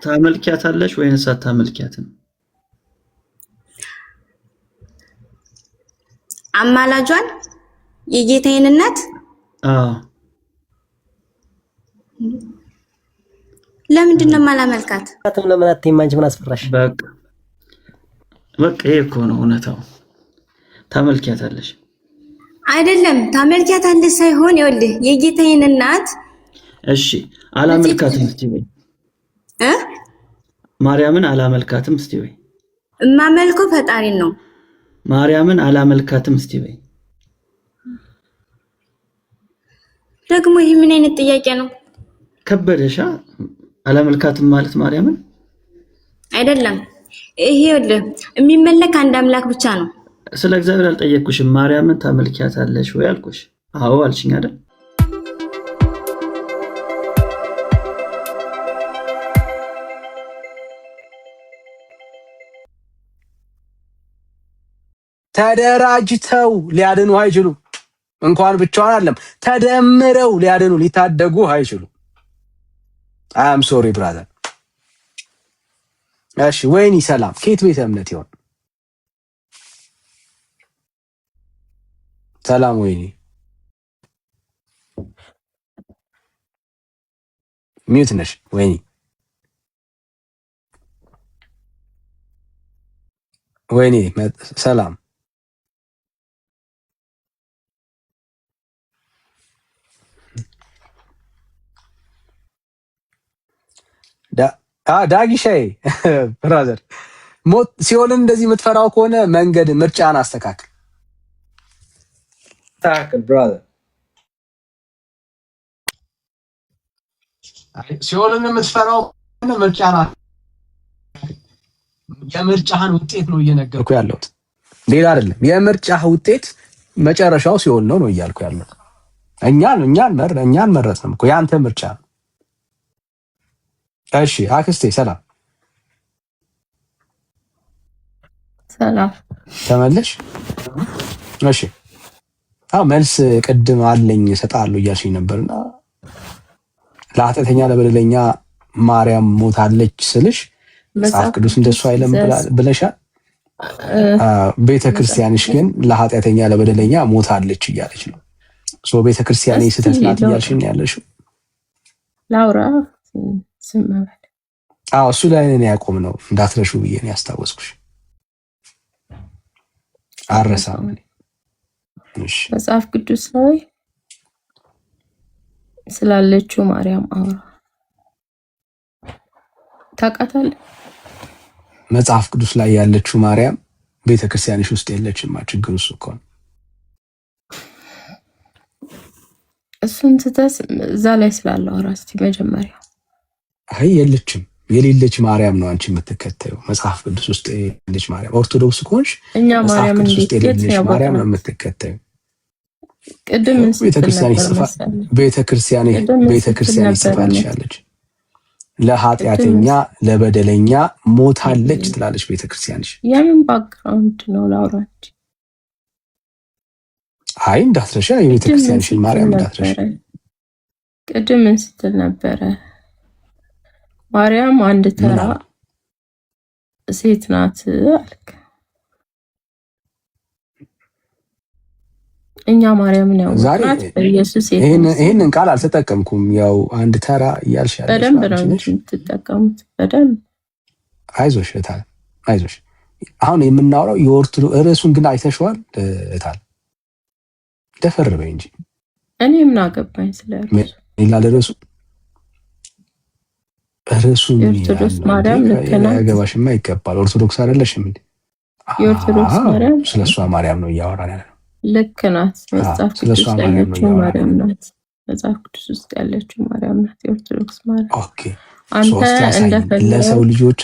ታመልኪያታለሽ ወይንስ አታመልኪያትም? አማላጇን የጌታዬን እናት ለምንድን ነው የማላመልካት? ለምን አትይም? አንቺ ምን አስፈራሽ? በቃ ይሄ እኮ ነው እውነታው። ታመልኪያታለሽ አይደለም? ታመልኪያታለሽ ሳይሆን ይኸውልህ የጌታዬን እናት እሺ፣ አላመልካትም እስቲ ወይ ማርያምን አላመልካትም እስቲ ወይ እማመልከው ፈጣሪን ነው። ማርያምን አላመልካትም እስቲ ወይ ደግሞ ይሄ ምን አይነት ጥያቄ ነው? ከበደሻ? አላመልካትም ማለት ማርያምን አይደለም። ይሄ ይኸውልህ የሚመለክ አንድ አምላክ ብቻ ነው። ስለ እግዚአብሔር አልጠየቅኩሽም። ማርያምን ታመልኪያታለሽ ወይ አልኩሽ። አዎ አልሽኝ አይደል? ተደራጅተው ሊያድኑ አይችሉም። እንኳን ብቻዋን አይደለም ተደምረው ሊያድኑ ሊታደጉ አይችሉም። አም ሶሪ ብራዘር። እሺ ወይኒ ሰላም ከየት ቤተ እምነት ይሆን? ሰላም ወይኒ ሚውት ነሽ ወይኒ? ወይኒ ሰላም ዳጊሻይ ብራዘር ሞት ሲኦልን እንደዚህ የምትፈራው ከሆነ መንገድ ምርጫን አስተካክል። ብራዘር ሲኦልን የምትፈራው ከሆነ ምርጫን የምርጫህን ውጤት ነው እየነገርኩ ያለሁት፣ ሌላ አይደለም። የምርጫህ ውጤት መጨረሻው ሲኦል ነው እያልኩ ያለሁት። እኛን መረጥንም እኮ ያንተ ምርጫ። እሺ አክስቴ ሰላም ተመለሽ? እሺ መልስ ቅድም አለኝ እሰጥሃለሁ እያልሽኝ ነበርና ለኃጢአተኛ ለበደለኛ ማርያም ሞታለች ስልሽ መጽሐፍ ቅዱስ እንደሱ አይልም ብለሻል። ቤተክርስቲያንሽ ግን ለኃጢአተኛ ለበደለኛ ሞታለች እያለች ነው። ቤተክርስቲያኔ ስህተት ናት እያልሽኝ ያለሽው ላውራ ስማማል። እሱ ላይ ነው ያቆም ነው እንዳትረሹ ብዬ ነው ያስታወስኩሽ። አረሳም። እሺ መጽሐፍ ቅዱስ ላይ ስላለችው ማርያም አውራ ታውቃታለህ? መጽሐፍ ቅዱስ ላይ ያለችው ማርያም ቤተክርስቲያንሽ ውስጥ የለችም። ችግሩ እሱ እኮ ነው። እሱን ትተስ እዛ ላይ ስላለው አራስቲ መጀመሪያ የለችም። የሌለች ማርያም ነው አንቺ የምትከተዩ። መጽሐፍ ቅዱስ ውስጥ የሌለች ማርያም ኦርቶዶክስ ከሆንሽ እኛ ማርያም እንዴት የሌለች ማርያም ነው የምትከተዩ? ቅድም ቤተክርስቲያን ይጽፋልሻለች። ለኃጢአተኛ ለበደለኛ ሞታለች ትላለች ቤተክርስቲያንሽ። የምን ባክግራውንድ ነው ላውራች? እንዳትረሻ የቤተክርስቲያንሽን ማርያም እንዳትረሻ። ቅድም ስትል ነበረ ማርያም አንድ ተራ ሴት ናት አልክ። እኛ ማርያምን ያወቅናት በኢየሱስ ይሄንን ቃል አልተጠቀምኩም። ያው አንድ ተራ እያልሽ ያለሽ በደንብ ነው የምትጠቀሙት። በደንብ አይዞሽ እታል አይዞሽ። አሁን የምናወራው የኦርቶዶክስ ርዕሱን ግን አይተሽዋል እታል? ደፈር በይ እንጂ እኔ ምን አገባኝ ስለ ርዕሱ። ሌላ ለርዕሱ የኦርቶዶክስ ማርያም ልክ ናት። ያገባሽማ ይገባል። ኦርቶዶክስ አይደለሽም እንዴ? የኦርቶዶክስ ማርያም ስለሷ ማርያም ነው እያወራን ያለው። ልክ ናት። መጽሐፍ ቅዱስ ውስጥ ያለችው ማርያም ናት። መጽሐፍ ቅዱስ ውስጥ ያለችው ማርያም ናት የኦርቶዶክስ ማርያም። ኦኬ ለሰው ልጆች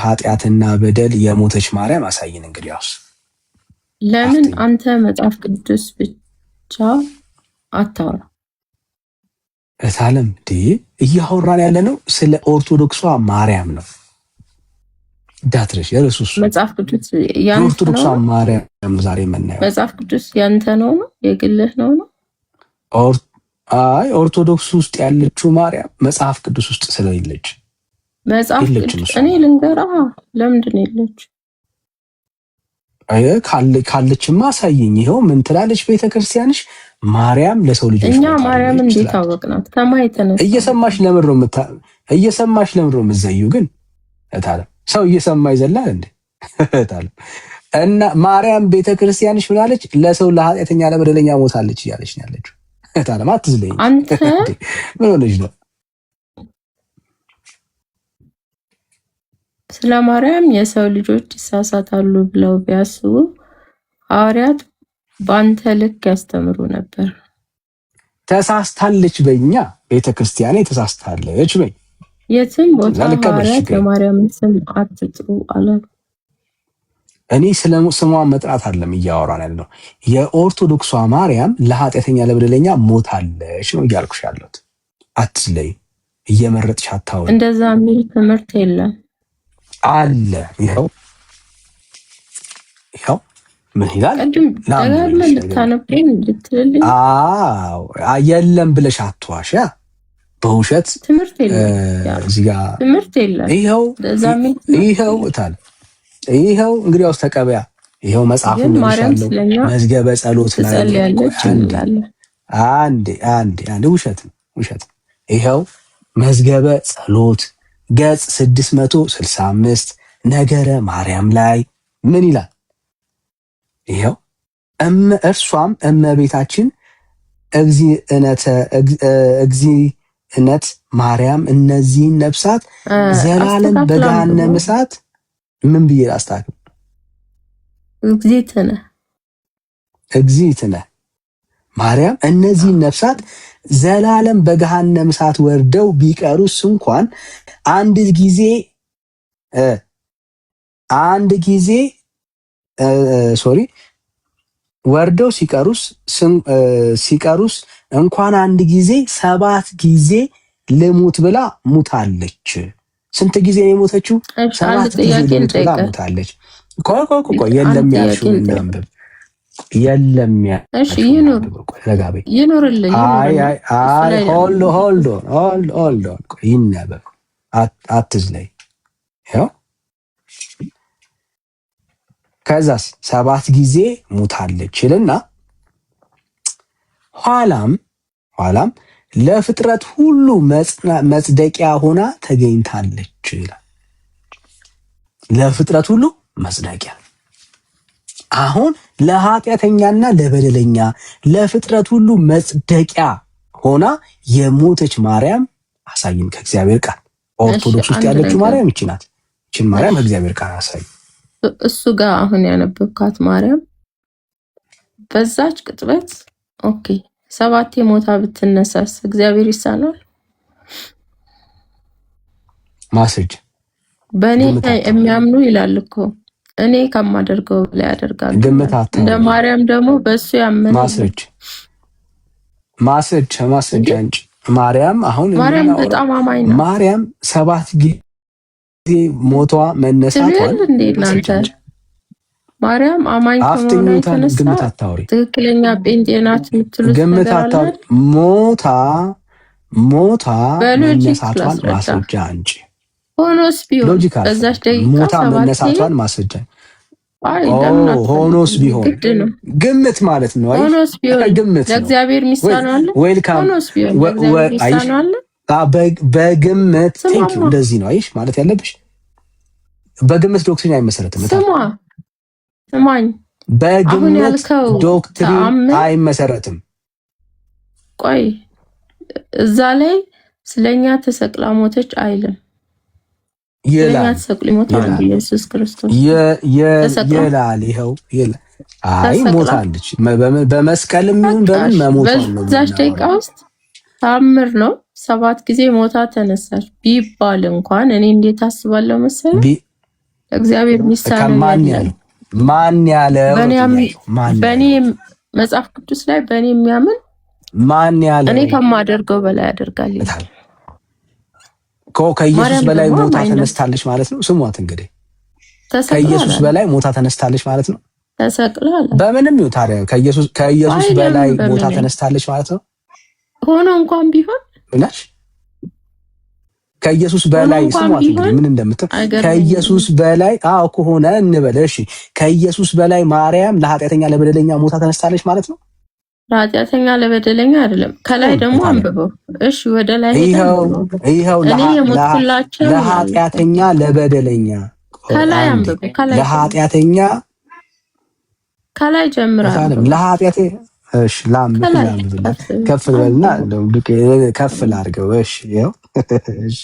ኃጢአትና በደል የሞተች ማርያም አሳይን። እንግዲህ ያውስ ለምን አንተ መጽሐፍ ቅዱስ ብቻ አታወራ? እታለም እያወራን ያለ ነው ስለ ኦርቶዶክሷ ማርያም ነው። ዳትረሽ የረሱስ መጽሐፍ ቅዱስ የኦርቶዶክሷ ማርያም ዛሬ የምናየው መጽሐፍ ቅዱስ ያንተ ነው የግልህ ነው? አይ ኦርቶዶክስ ውስጥ ያለችው ማርያም መጽሐፍ ቅዱስ ውስጥ ስለሌለች መጽሐፍ ቅዱስ እኔ ልንገራ ለምንድን ነው የለች? አይ ካለችማ አሳየኝ። ይኸው ምን ትላለች ቤተክርስቲያንሽ? ማርያም ለሰው ልጆች እኛ ማርያም እንዴት አወቅናት? ከማይተነሳ እየሰማሽ ለምን ነው የምትዘዩ? ግን እታለም ሰው እየሰማ ይዘላል እንዴ? እታለም እና ማርያም ቤተክርስቲያንሽ ምናለች? ለሰው ለኃጢአተኛ ለበደለኛ ሞታለች እያለች ነው ያለችው። እታለም አትዝለኝ አንተ ምን ሆነሽ ነው? ስለ ማርያም የሰው ልጆች ይሳሳታሉ ብለው ቢያስቡ ሐዋርያት በአንተ ልክ ያስተምሩ ነበር። ተሳስታለች በእኛ ቤተክርስቲያኔ ተሳስታለች በይ። የትም ቦታ ሐዋርያት የማርያም ስም አትጥሩ አለ። እኔ ስለ ስሟ መጥራት አይደለም እያወራን ያለው፣ የኦርቶዶክሷ ማርያም ለኃጢአተኛ ለበደለኛ ሞታለች ነው እያልኩሽ ያለሁት። አትዝለይ፣ እየመረጥሽ አታውሪ። እንደዛ የሚል ትምህርት የለም አለ። ይኸው ምን ይላል? የለም ብለሽ አትዋሽ። በውሸት ትምህርት የለም እዚህ ጋር ትምህርት የለም። ይኸው እታል ይኸው እንግዲህ አውስ ተቀበያ። ይኸው መጽሐፉን ነው መዝገበ ጸሎት ላይ አንዴ ውሸት ይኸው መዝገበ ጸሎት ገጽ 665 ነገረ ማርያም ላይ ምን ይላል? ይኸው እርሷም እመቤታችን እግዚእነት ማርያም እነዚህን ነፍሳት ዘላለም በገሃነመ እሳት ምን ብዬ ላስታክም? እግዚእትነ ማርያም እነዚህን ነፍሳት ዘላለም በገሃነመ እሳት ወርደው ቢቀሩስ እንኳን አንድ ጊዜ ወርደው ሲቀሩስ እንኳን አንድ ጊዜ 7 ጊዜ ልሙት ብላ ሙታለች። ስንት ጊዜ ነው የሞተችው? 7 ጊዜ ልሙት ብላ ሙታለች። ቆይ የለም ያልሽው እናንብብ። የለም ይኖርልኝ። አይ ሆልድ ኦን ይነበብ። አትዝለይ። ያው ከዛስ 7 ጊዜ ሙታለች ይልና ኋላም ለፍጥረት ሁሉ መጽደቂያ ሆና ተገኝታለች ይላል። ለፍጥረት ሁሉ መጽደቂያ። አሁን ለኃጢአተኛና ለበደለኛ ለፍጥረት ሁሉ መጽደቂያ ሆና የሞተች ማርያም አሳይን ከእግዚአብሔር ቃል። ኦርቶዶክስ ውስጥ ያለችው ማርያም ይቺ ናት። ይቺን ማርያም ከእግዚአብሔር ቃል አሳይ። እሱ ጋር አሁን ያነበብካት ማርያም በዛች ቅጥበት ኦኬ 7 ሞታ ብትነሳስ እግዚአብሔር ይሳናል? ማስረጃ በእኔ የሚያምኑ ይላል እኮ እኔ ከማደርገው ላይ ያደርጋሉ። እንደ ማርያም ደግሞ በእሱ ያመነ ማስረጃ እንጂ ማርያም አሁን ማርያም በጣም አማኝ ነው። ማርያም 7 ጊዜ ሞቷ መነሳቷን እናንተ ማርያም አማኝ ከሆነ የተነሳ ትክክለኛ ጴንጤ ናት የምትሉት ነገር አለ። ሞታ መነሳቷን ማስረጃ እንጂ ሆኖስ ቢሆን በዛች ደቂቃ ሞታ መነሳቷን ማስረጃ ሆኖስ ቢሆን ግምት ማለት ነው። ሆኖስ ቢሆን ለእግዚአብሔር ሚሳነው አለ። ሆኖስ ቢሆን ለእግዚአብሔር ሚሳነው አለ። በግምት እንደዚህ ነው አይሽ ማለት ያለብሽ። በግምት ዶክትሪን አይመሰረትም። ስማኝ፣ በግምት ዶክትሪን አይመሰረትም። ቆይ እዛ ላይ ስለኛ ተሰቅላ ሞተች አይልም። ስለኛ ተሰቅሎ ሞቷል ኢየሱስ ክርስቶስ ይላል። ይኸው አይ ሞታለች። በመስቀልም ይሁን በምን መሞቷል ነው። በዛች ደቂቃ ውስጥ ታምር ነው። 7 ጊዜ ሞታ ተነሳች ቢባል እንኳን እኔ እንዴት አስባለሁ መሰለህ? እግዚአብሔር ሚሳነው ማን ያለው? በእኔ መጽሐፍ ቅዱስ ላይ በእኔ የሚያምን ማን ያለው? እኔ ከማደርገው በላይ ያደርጋል። ከኢየሱስ በላይ ሞታ ተነስታለች ማለት ነው። ስሟት እንግዲህ ከኢየሱስ በላይ ሞታ ተነስታለች ማለት ነው። ተሰቅላል። በምንም ይኸው ታዲያ ከኢየሱስ በላይ ሞታ ተነስታለች ማለት ነው። ሆኖ እንኳን ቢሆን ብላሽ ከኢየሱስ በላይ ስሟት እንግዲህ ምን እንደምትል ከኢየሱስ በላይ ከሆነ እንበል እሺ ከኢየሱስ በላይ ማርያም ለኃጢአተኛ ለበደለኛ ሞታ ተነስታለች ማለት ነው። ለኃጢአተኛ ለበደለኛ አይደለም። ከላይ ደግሞ አንብበው እሺ ወደ ላይ ይሄው ለኃጢአተኛ ለበደለኛ ከላይ አንብበው ከላይ ለኃጢአተኛ ከላይ ጀምራለሁ ለኃጢአቴ እሺ ከፍ በልና ከፍ ላድርገው እሺ ይሄው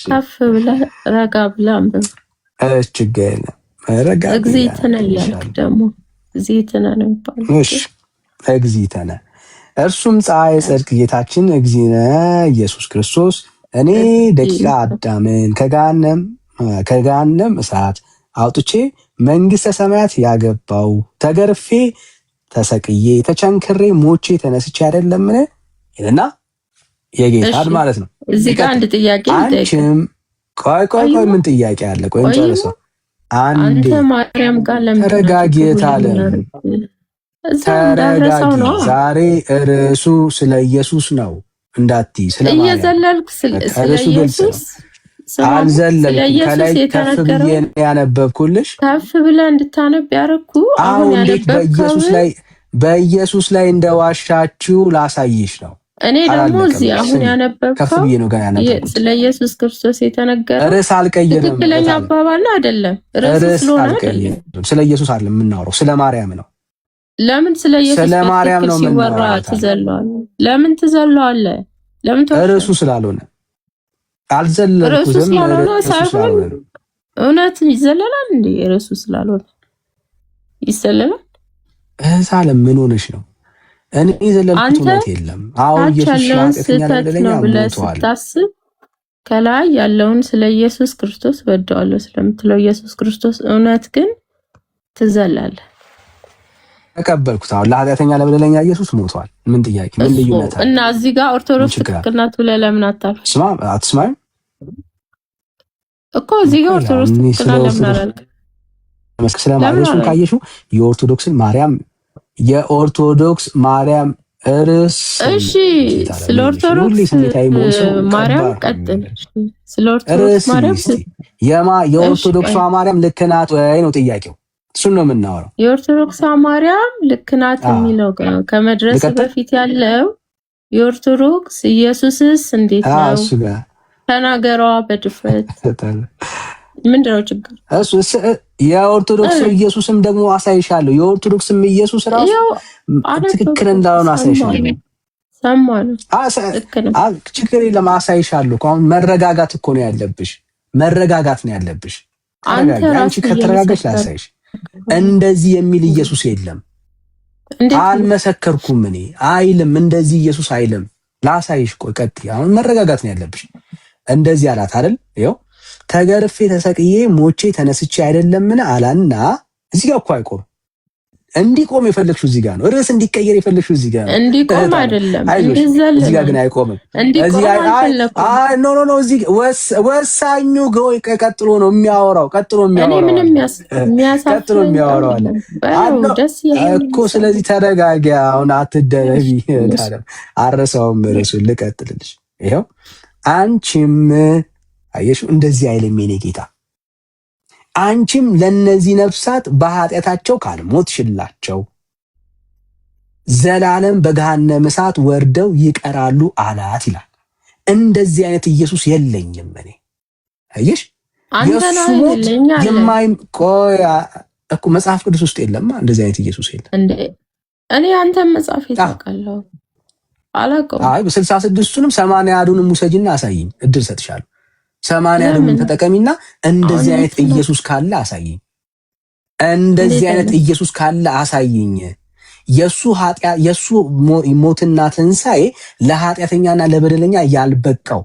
ከፍ ብለህ ረጋ ብለህ አንብብ እሺ ገና ረጋ እግዚእትነ ያልክ ደግሞ እግዚእትነ ነው የሚባለው እሺ እግዚእትነ እርሱም ፀሐይ ጽድቅ ጌታችን እግዚእነ ኢየሱስ ክርስቶስ እኔ ደቂቀ አዳምን ከገሃነም እሳት አውጥቼ መንግስተ ሰማያት ያገባው ተገርፌ ተሰቅዬ ተቸንክሬ ሞቼ ተነስቼ አይደለምን ይልና የጌታን ማለት ነው። እዚህ ጋር አንድ ጥያቄ አንቺም ቆይ ምን ጥያቄ አለ? ቆይ እንጨርሰው። አንተ ማርያም ጋር ለምን ተረጋጊት አለ። ተረጋጊ። ዛሬ ርዕሱ ስለ ኢየሱስ ነው እንዳትዪ። ስለ ማርያም እየዘለልክ ስለ ኢየሱስ አልዘለልኩም። ከላይ ከፍ ብዬ ያነበብኩልሽ ከፍ ብለህ እንድታነብ ያደረኩ አሁን በኢየሱስ ላይ እንደዋሻችሁ ላሳይሽ ነው። እኔ ደግሞ እዚህ አሁን ያነበብከው ስለ ኢየሱስ ክርስቶስ የተነገረ ርዕስ አልቀየርም። ትክክለኛ አባባል አይደለም። ርዕስ አልቀየርም። ስለ ኢየሱስ አይደለም የምናወራው፣ ስለ ማርያም ነው። ለምን ስለ ኢየሱስ ስለ ማርያም ነው የምናወራው? ለምን ትዘለዋለህ? ለምን ርዕሱ ስላልሆነ አልዘለልኩትም። ሳይሆን እውነት ይዘለላል እንዴ? ርዕሱ ስላልሆነ ይዘለላል። እህሳለም ምን ሆነሽ ነው? እኔ ዘለልኩት እውነት የለም። ኢየሱስ ነው ብለህ ስታስብ ከላይ ያለውን ስለ ኢየሱስ ክርስቶስ ወደዋለሁ ስለምትለው ኢየሱስ ክርስቶስ እውነት ግን ትዘላለህ። ተቀበልኩት። አሁን ለኃጢአተኛ ለበደለኛ ኢየሱስ ሞቷል። ምን ጥያቄ ምን ልዩነት አለ? እና እዚህ ጋር ኦርቶዶክስ ትክክል ናት ብለህ ለምን አታልፍ? አትስማም እኮ እዚህ ጋር ኦርቶዶክስ ትክክል ናት ለምን አላልክ? ስለ ማርያም ካየሽው የኦርቶዶክስ ማርያም ርዕስ እሺ፣ ስለ ኦርቶዶክስ ማርያም ቀጥል። ስለ ኦርቶዶክስ ማርያም የኦርቶዶክስ ማርያም ልክ ናት ወይ ነው ጥያቄው። እሱን ነው የምናወራው። የኦርቶዶክስ ማርያም ልክ ናት የሚለው ከመድረስ በፊት ያለው የኦርቶዶክስ ኢየሱስስ እንዴት ነው ተናገሯ በድፍረት ምንድነው ችግር? የኦርቶዶክስ ኢየሱስም ደግሞ አሳይሻለሁ። የኦርቶዶክስም ኢየሱስ ራሱ ትክክል እንዳልሆነ አሳይሻለሁ። ችግር የለም አሳይሻለሁ። አሁን መረጋጋት እኮ ነው ያለብሽ፣ መረጋጋት ነው ያለብሽ። አንቺ ከተረጋጋሽ ላሳይሽ። እንደዚህ የሚል ኢየሱስ የለም። አልመሰከርኩም እኔ አይልም። እንደዚህ ኢየሱስ አይልም። ላሳይሽ። ቆይ ቀጥይ። አሁን መረጋጋት ነው ያለብሽ። እንደዚህ አላት አይደል? ይኸው ተገርፌ ተሰቅዬ ሞቼ ተነስቼ አይደለምን አላና እዚህ ጋር እኮ አይቆም። እንዲቆም የፈለግሽው እዚህ ጋር ነው። ርዕስ እንዲቀየር የፈለግሽው እዚህ ጋር ነው። እንዲቆም አይደለም እዚህ ጋር ግን አይቆምም። እዚህ ጋር ኖ እዚህ ወሳኙ ቀጥሎ ነው የሚያወራው። ቀጥሎ የሚያወራው አለ እኮ። ስለዚህ ተረጋጊ። አሁን አትደረቢ። አረሳውም ርዕሱን ልቀጥልልሽ። ይኸው አንቺም አየሽው እንደዚህ አይልም የኔ ጌታ። አንቺም ለነዚህ ነፍሳት በኃጢአታቸው ካልሞትሽላቸው ዘላለም በገሃነመ እሳት ወርደው ይቀራሉ አላት ይላል። እንደዚህ አይነት ኢየሱስ የለኝም እኔ። አየሽ የሱ ሞት ቆይ እኮ መጽሐፍ ቅዱስ ውስጥ የለም እንደዚህ አይነት ኢየሱስ የለም እንዴ? እኔ አንተን መጽሐፍ ይታውቃለሁ አላውቀውም። አይ በ66ቱንም 80 ውሰጂና አሳይኝ፣ እድል ሰጥሻለሁ። 80 ተጠቀሚና እንደዚህ አይነት ኢየሱስ ካለ አሳይኝ። እንደዚህ አይነት ኢየሱስ ካለ አሳይኝ። የሱ ሞትና ትንሣኤ ለኃጢአተኛና ለበደለኛ ያልበቃው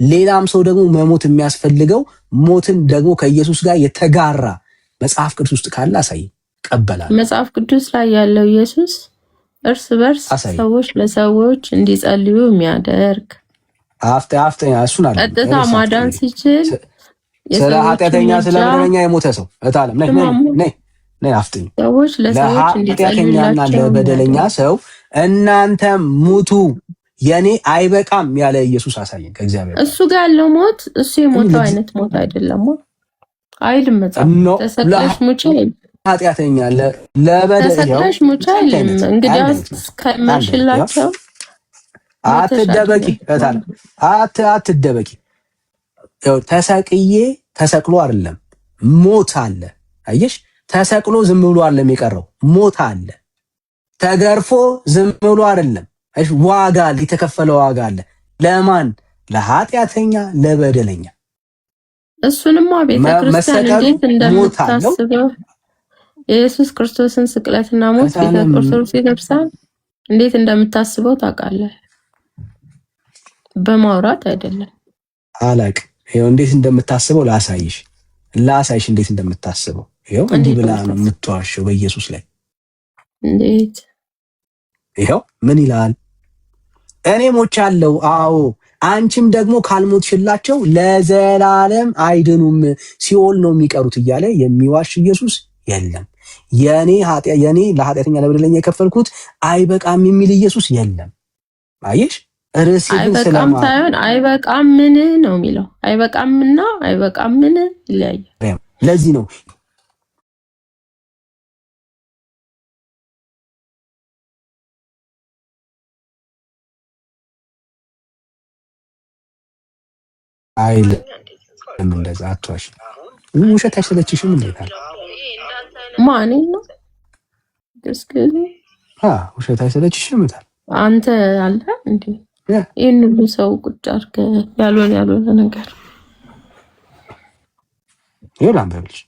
ሌላም ሰው ደግሞ መሞት የሚያስፈልገው ሞትን ደግሞ ከኢየሱስ ጋር የተጋራ መጽሐፍ ቅዱስ ውስጥ ካለ አሳይኝ፣ ቀበላል። መጽሐፍ ቅዱስ ላይ ያለው ኢየሱስ እርስ በርስ ሰዎች ለሰዎች እንዲጸልዩ የሚያደርግ እሱን አለ ቀጥታ ማዳን ሲችል ስለ ኃጢአተኛ ስለ በደለኛ የሞተ ሰው እታለም ነይ አፍጥኝ ሰዎች ለሰዎች እንዲጸልዩላቸው ለበደለኛ ሰው እናንተ ሙቱ የኔ አይበቃም ያለ ኢየሱስ አሳየን ከእግዚአብሔር። እሱ ጋር ያለው ሞት እሱ የሞተው አይነት ሞት አይደለም አይልም መጽሐፍ። ተሰቅለሽ ሙቼ ኃጢአተኛ ለበደል ተሰቅለሽ ሙቼ አይልም። እንግዲህ ከመሽላቸው አትደበቂ እታለ አትደበቂ። ተሰቅሎ አይደለም ሞት አለ። አየሽ፣ ተሰቅሎ ዝም ብሎ አይደለም የቀረው ሞት አለ። ተገርፎ ዝም ብሎ አይደለም። እሺ፣ ዋጋ አለ፣ የተከፈለ ዋጋ አለ። ለማን? ለኃጢአተኛ ለበደለኛ። እሱንማ ቤተክርስቲያን እንዴት እንደምታስበው የኢየሱስ ክርስቶስን ስቅለትና ሞት ኦርቶዶክስ ቤተክርስቲያን እንዴት እንደምታስበው ታውቃለህ? በማውራት አይደለም። አላቅ ይሄው እንዴት እንደምታስበው ላሳይሽ እንዴት እንደምታስበው። ይሄው እንዲህ ብላ ነው የምትዋሸው በኢየሱስ ላይ። እንዴት? ይሄው ምን ይላል? እኔ ሞቻለሁ፣ አዎ አንቺም ደግሞ ካልሞትሽላቸው ለዘላለም አይድኑም፣ ሲኦል ነው የሚቀሩት እያለ የሚዋሽ ኢየሱስ የለም። የኔ ለኃጢአተኛ ለበደለኛ የከፈልኩት አይበቃም የሚል ኢየሱስ የለም። አየሽ፣ ርዕስ አይበቃም ሳይሆን አይበቃም ምን ነው የሚለው። አይበቃምና አይበቃም ምን ይለያያል። ለዚህ ነው እንደዛ አትዋሽ። ውሸት አይሰለችሽም? እንዴታል ማን ነው ውሸት አይሰለችሽም? አንተ አለ እንዴ ይሄን ሁሉ ሰው ቁጭ አድርገህ ያልሆነ ነገር ይላል በብልሽ።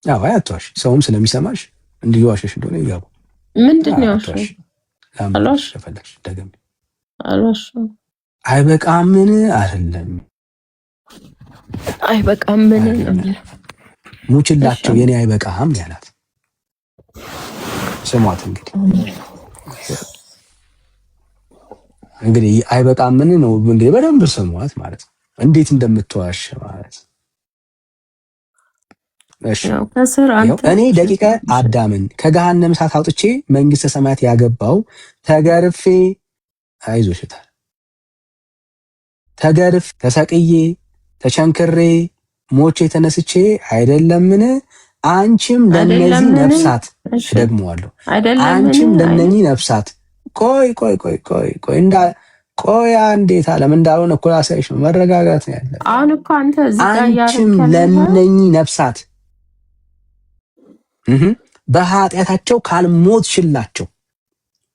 አዎ አትዋሽ። ሰውም ስለሚሰማሽ እንዲዋሽሽ እንደሆነ ይገባ። ምንድነው ያልሽው? አላሽ ፈለግሽ ደገም አላሽ አይበቃምን አይደለም አይበቃምን ነው ሙችላቸው የኔ አይበቃም ያላት። ስሟት እንግዲህ አይበቃምን ነው እንግዲህ በደንብ ስሟት ማለት ነው። እንዴት እንደምትዋሽ ማለት እሺ። እኔ ደቂቀ አዳምን ከገሃነመ እሳት አውጥቼ መንግስተ ሰማያት ያገባው ተገርፌ አይዞሽታል ተሰቅዬ ተቸንክሬ ሞቼ ተነስቼ አይደለምን? አንቺም ለነዚህ ነፍሳት ደግሞዋለሁ። አንቺም ለነኚህ ነፍሳት ቆይ እንዴት አለም እንዳልሆነ እኮ ላሳይሽ ነው። መረጋጋት ነው ያለ። አሁን እኮ አንተ አንቺም ለነኚህ ነፍሳት በኃጢአታቸው ካልሞትሽላቸው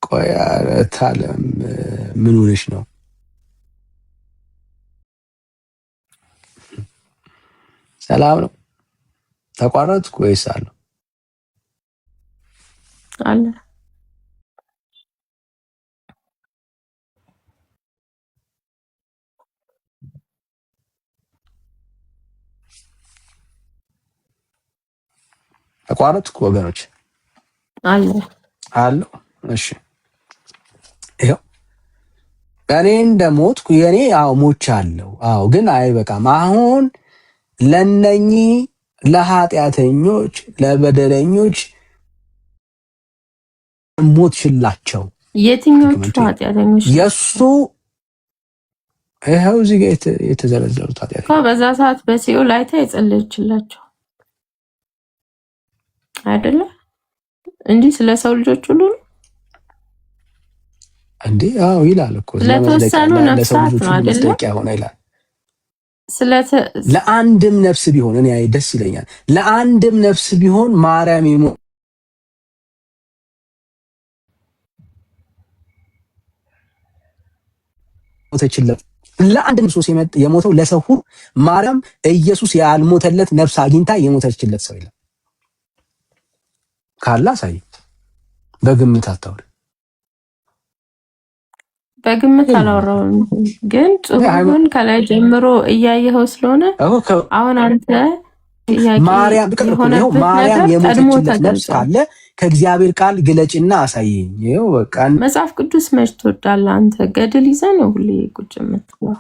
ቆይ አለም ምን ሆነሽ ነው? ሰላም ነው? ተቋረጥኩ ወይስ አለ? ተቋረጥኩ ወገኖች? አለ። እሺ ይሄው እኔ እንደሞትኩ የኔ ሞቻለሁ። ግን አይበቃም። አሁን ለነኚህ ለኃጢአተኞች ለበደለኞች ሞትሽላቸው። የትኞቹ ኃጢአተኞች? የሱ ይሄው እዚህ ጋር የተዘረዘሩት ኃጢአተኞች በዛ ሰዓት በሲኦል ላይ የጸለየችላቸው አይደለ እንጂ ስለ ሰው ልጆች ሁሉ እንዴ? ይላል እኮ ለተወሰኑ ነፍሳት ነው አይደለ? ይላል ለአንድም ነፍስ ቢሆን እኔ ደስ ይለኛል። ለአንድም ነፍስ ቢሆን ማርያም ሞተችለት። ለአንድ ነፍስ የሞተው ለሰው ሁሉ ማርያም ኢየሱስ ያልሞተለት ነፍስ አግኝታ የሞተችለት ሰው የለም። ካላ ሳይ በግምት አታውሪ። በግምት አላወራውም፣ ግን ጽሁፉን ከላይ ጀምሮ እያየኸው ስለሆነ አሁን አንተ ማርያም የሞተችለት ነፍስ ካለ ከእግዚአብሔር ቃል ግለጭና አሳየኝ። ይኸው በቃ መጽሐፍ ቅዱስ መች ትወዳለህ አንተ? ገድል ይዘህ ነው ሁሌ ቁጭ የምትለው።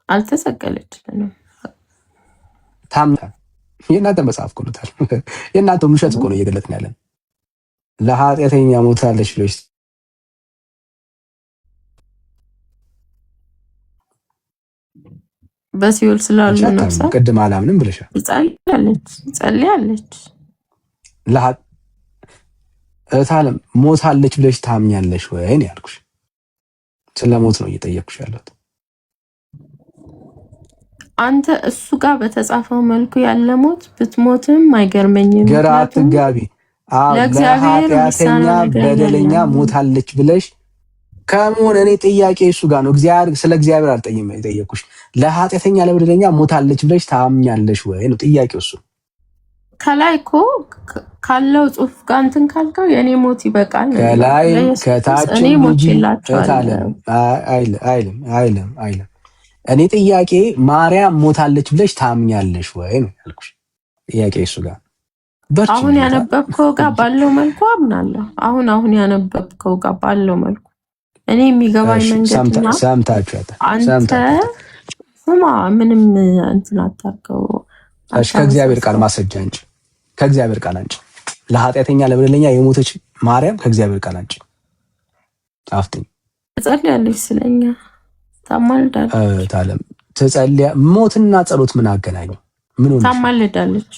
አልተሰቀለችልንም። ታምታ የእናንተ መጽሐፍ እኮ ነው። የእናንተ ውሸት እኮ ነው እየገለጥን ያለን። ለኃጢአተኛ ሞታለች ብለሽ በሲኦል ስላሉ ነፍሳት ቅድም አላምንም ብለሻል። ጸልያለች። እታለም ሞታለች ብለሽ ታምኛለሽ ወይ ነው ያልኩሽ። ስለ ሞት ነው እየጠየቅኩሽ ያለሁት። አንተ እሱ ጋር በተጻፈው መልኩ ያለ ሞት ብትሞትም አይገርመኝም። ግራ አትጋቢ። ለኃጢአተኛ በደለኛ ሞታለች ብለሽ ከመሆን እኔ ጥያቄ እሱ ጋር ነው። ስለ እግዚአብሔር አልጠይም የጠየቅኩሽ። ለኃጢአተኛ ለበደለኛ ሞታለች ብለሽ ታምኛለሽ ወይ ነው ጥያቄው። እሱ ከላይ እኮ ካለው ጽሑፍ ጋር እንትን ካልከው የኔ ሞት ይበቃል። ከላይ ከታች አይልም። እኔ ጥያቄ ማርያም ሞታለች ብለሽ ታምኛለሽ ወይ ነው ያልኩሽ። ጥያቄ እሱ ጋር አሁን ያነበብከው ጋር ባለው መልኩ አምናለሁ። አሁን ያነበብከው ጋር ባለው መልኩ እኔ የሚገባኝ መንገድና አንተ ስማ ምንም እንትን አታርገው። እሺ ከእግዚአብሔር ቃል ማስረጃ እንጂ ከእግዚአብሔር ቃል አንቺ ለኃጢአተኛ ለበደለኛ የሞተች ማርያም ከእግዚአብሔር ቃል አንቺ አፍጥኝ ትጸልያለች፣ ስለኛ ታማልዳለች። ታለም ትጸልያ ሞትና ጸሎት ምን አገናኘው? ምን ሆነ? ታማልዳለች።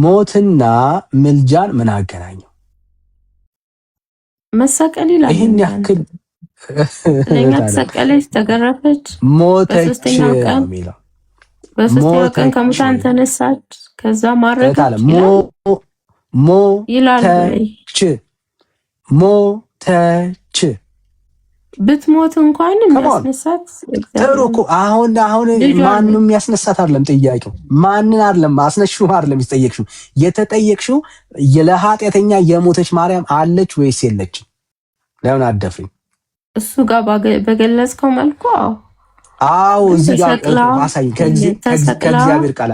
ሞትና ምልጃን ምን አገናኘው? መሰቀል ይላል። ይሄን ያክል ለኛ ተሰቀለች፣ ተገረፈች፣ ሞተች በሶስተኛው ቀን ከሙታን ተነሳች፣ ከዛ ማረገች ሞተች። ብትሞት እንኳን የሚያስነሳት ጥሩ እኮ አሁን ማንንም የሚያስነሳት አይደለም ጥያቄው። ማንን አይደለም አስነሽው አይደለም የተጠየቅሽው። የተጠየቅሽው ለኃጢአተኛ የሞተች ማርያም አለች ወይስ የለችም? ለምን አደፍኝ? እሱ ጋር በገለጽከው መልኩ እዚህ ጋር ማሳይ ከእግዚአብሔር ቃል